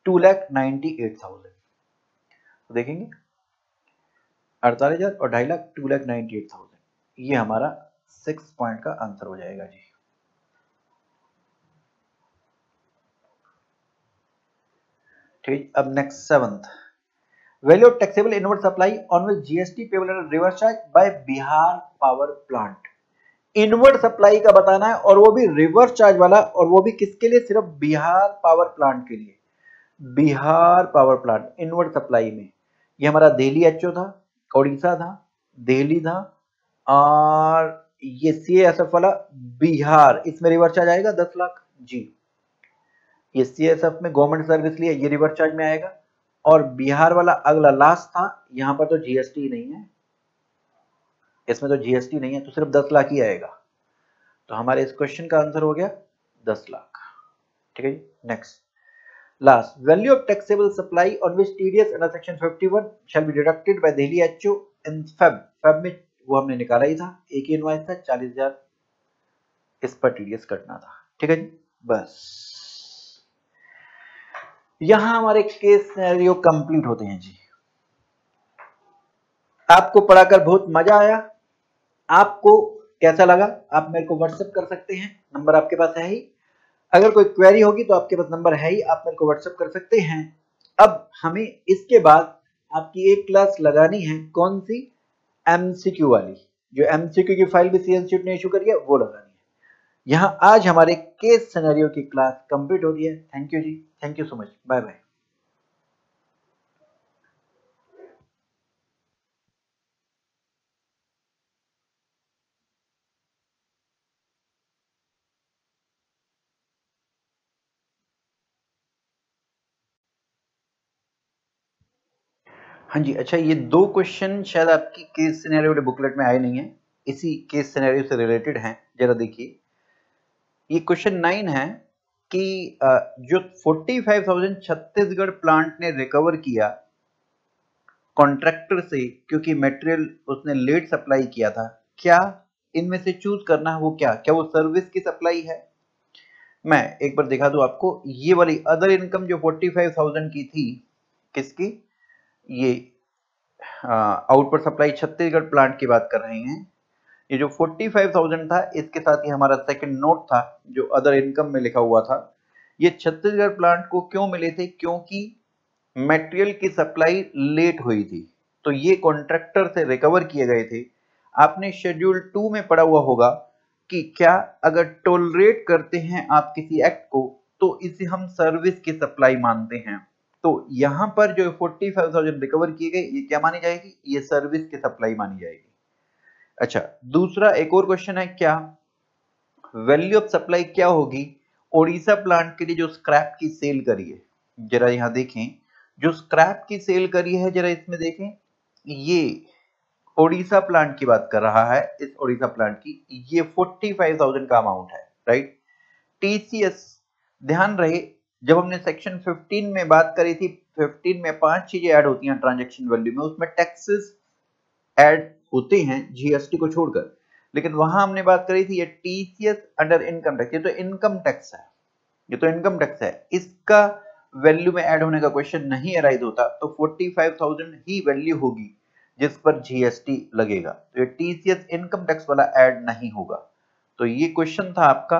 2,98,000। तो देखेंगे 48,000 और 2.5 लाख 2,98,000, ये हमारा 6 पॉइंट का आंसर हो जाएगा जी। ठीक, अब next 7th, value of taxable inward supply on which GST payable and reverse charge by Bihar power plant. Inward supply का बताना है, और वो भी रिवर्स चार्ज वाला, और वो भी किसके लिए, सिर्फ बिहार पावर प्लांट के लिए। Bihar power plant inward supply में, ये हमारा दिल्ली एचओ था, उड़ीसा था, दिल्ली था, और ये सीएसएफ वाला बिहार, इसमें रिवर्स चार्ज आएगा 10 लाख जी। ये सीएसएफ में गवर्नमेंट सर्विस लिए, ये रिवर्स चार्ज में आएगा, और बिहार वाला अगला लास्ट था, यहां पर तो जीएसटी नहीं है, इसमें तो जीएसटी नहीं है, तो सिर्फ 10 लाख ही आएगा। तो हमारे इस क्वेश्चन का आंसर हो गया 10 लाख। ठीक है जी, next last, value of taxable supply on which TDS under section 51 shall be deducted by Delhi HO in Feb में वो हमने निकाला ही था, एक ही इनवॉइस था 40,000, इस पर टीडीएस कटना था। ठीक है जी, बस यहां हमारे केस सिनेरियो कंप्लीट होते हैं जी। आपको पढ़ाकर बहुत मजा आया, आपको कैसा लगा आप मेरे को व्हाट्सएप कर सकते हैं, नंबर आपके पास है ही। अगर कोई क्वेरी होगी तो आपके पास नंबर है ही, आप मेरे को व्हाट्सएप कर सकते हैं। अब हमें इसके बाद आपकी एक क्लास लगानी है, कौन सी, एमसीक्यू वाली, जो एमसीक्यू की फाइल भी सी इंस्टीट्यूट ने इशू करी है वो लगानी है। यहां आज हमारे केस सिनेरियो की क्लास कंप्लीट हो गई है। थैंक यू जी, thank you so much, bye bye. हाँ जी, अच्छा ये 2 क्वेश्चन शायद आपकी केस सिनेरियो वाले बुकलेट में आए नहीं है, इसी केस सिनेरियो से रिलेटेड हैं। जरा देखिए, ये क्वेश्चन 9 है कि जो 45,000 छत्तीसगढ़ प्लांट ने रिकवर किया कॉन्ट्रैक्टर से, क्योंकि मटेरियल उसने लेट सप्लाई किया था, क्या इनमें से चूज करना है वो, क्या वो सर्विस की सप्लाई है। मैं एक बार दिखा दूं आपको, ये वाली अदर इनकम जो 45,000 की थी, किसकी, ये आउटपुट सप्लाई छत्तीसगढ़ प्लांट की बात कर रहे हैं। ये जो 45,000 था, इसके साथ ही हमारा सेकंड नोट था जो अदर इनकम में लिखा हुआ था। ये छत्तीसगढ़ प्लांट को क्यों मिले थे, क्योंकि मटेरियल की सप्लाई लेट हुई थी, तो ये कॉन्ट्रैक्टर से रिकवर किए गए थे। आपने शेड्यूल 2 में पढ़ा हुआ होगा कि क्या अगर टोलरेट करते हैं आप किसी एक्ट को, तो इसे हम सर्विस की सप्लाई मानते हैं। तो यहां पर जो 45,000 रिकवर किए गए, ये क्या मानी जाएगी, ये सर्विस की सप्लाई मानी जाएगी। अच्छा, दूसरा एक और क्वेश्चन है, क्या वैल्यू ऑफ सप्लाई क्या होगी ओडिशा प्लांट के लिए जो स्क्रैप की सेल करी है। जरा यहां देखें, जो स्क्रैप की सेल करी है, जरा इसमें देखें, ये ओडिशा प्लांट की बात कर रहा है, इस ओडिशा प्लांट की, ये 45,000 का अमाउंट है, राइट। टीसीएस, ध्यान रहे जब हमने सेक्शन 15 में बात करी थी, 15 में 5 चीजें ऐड होती हैं ट्रांजैक्शन वैल्यू में, उसमें टैक्सेस ऐड होते हैं जीएसटी को छोड़कर, लेकिन वहां हमने बात करी थी ये टीसीएस अंडर इनकम टैक्स, ये तो इनकम टैक्स है, ये तो इनकम टैक्स है, इसका वैल्यू में ऐड होने का क्वेश्चन नहीं अराइज होता, तो 45,000 ही वैल्यू होगी जिस पर जीएसटी लगेगा, तो ये टीसीएस इनकम टैक्स वाला ऐड नहीं होगा। तो ये क्वेश्चन था आपका,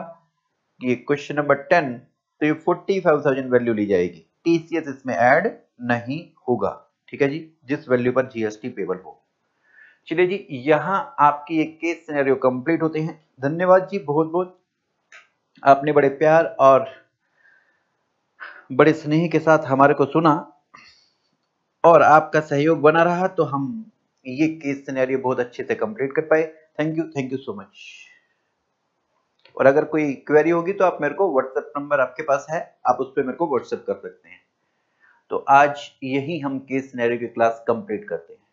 ये क्वेश्चन नंबर 10, तो ये 45,000 वैल्यू ली जाएगी, टीसीएस इसमें ऐड नहीं होगा। ठीक है जी, जिस वैल्यू पर जीएसटी पेबल हो। चलिए जी, यहां आपकी एक केस सिनेरियो कंप्लीट होते हैं। धन्यवाद जी, बहुत बहुत, आपने बड़े प्यार और बड़े स्नेह के साथ हमारे को सुना, और आपका सहयोग बना रहा तो हम ये केस सिनेरियो बहुत अच्छे से कंप्लीट कर पाए। Thank you so much. और अगर कोई क्वेरी होगी तो आप मेरे को व्हाट्सएप नंबर आपके पास है, आप उस पर मेरे को व्हाट्सएप कर सकते हैं। तो आज यही हम केस सिनेरियो की क्लास कंप्लीट करते हैं।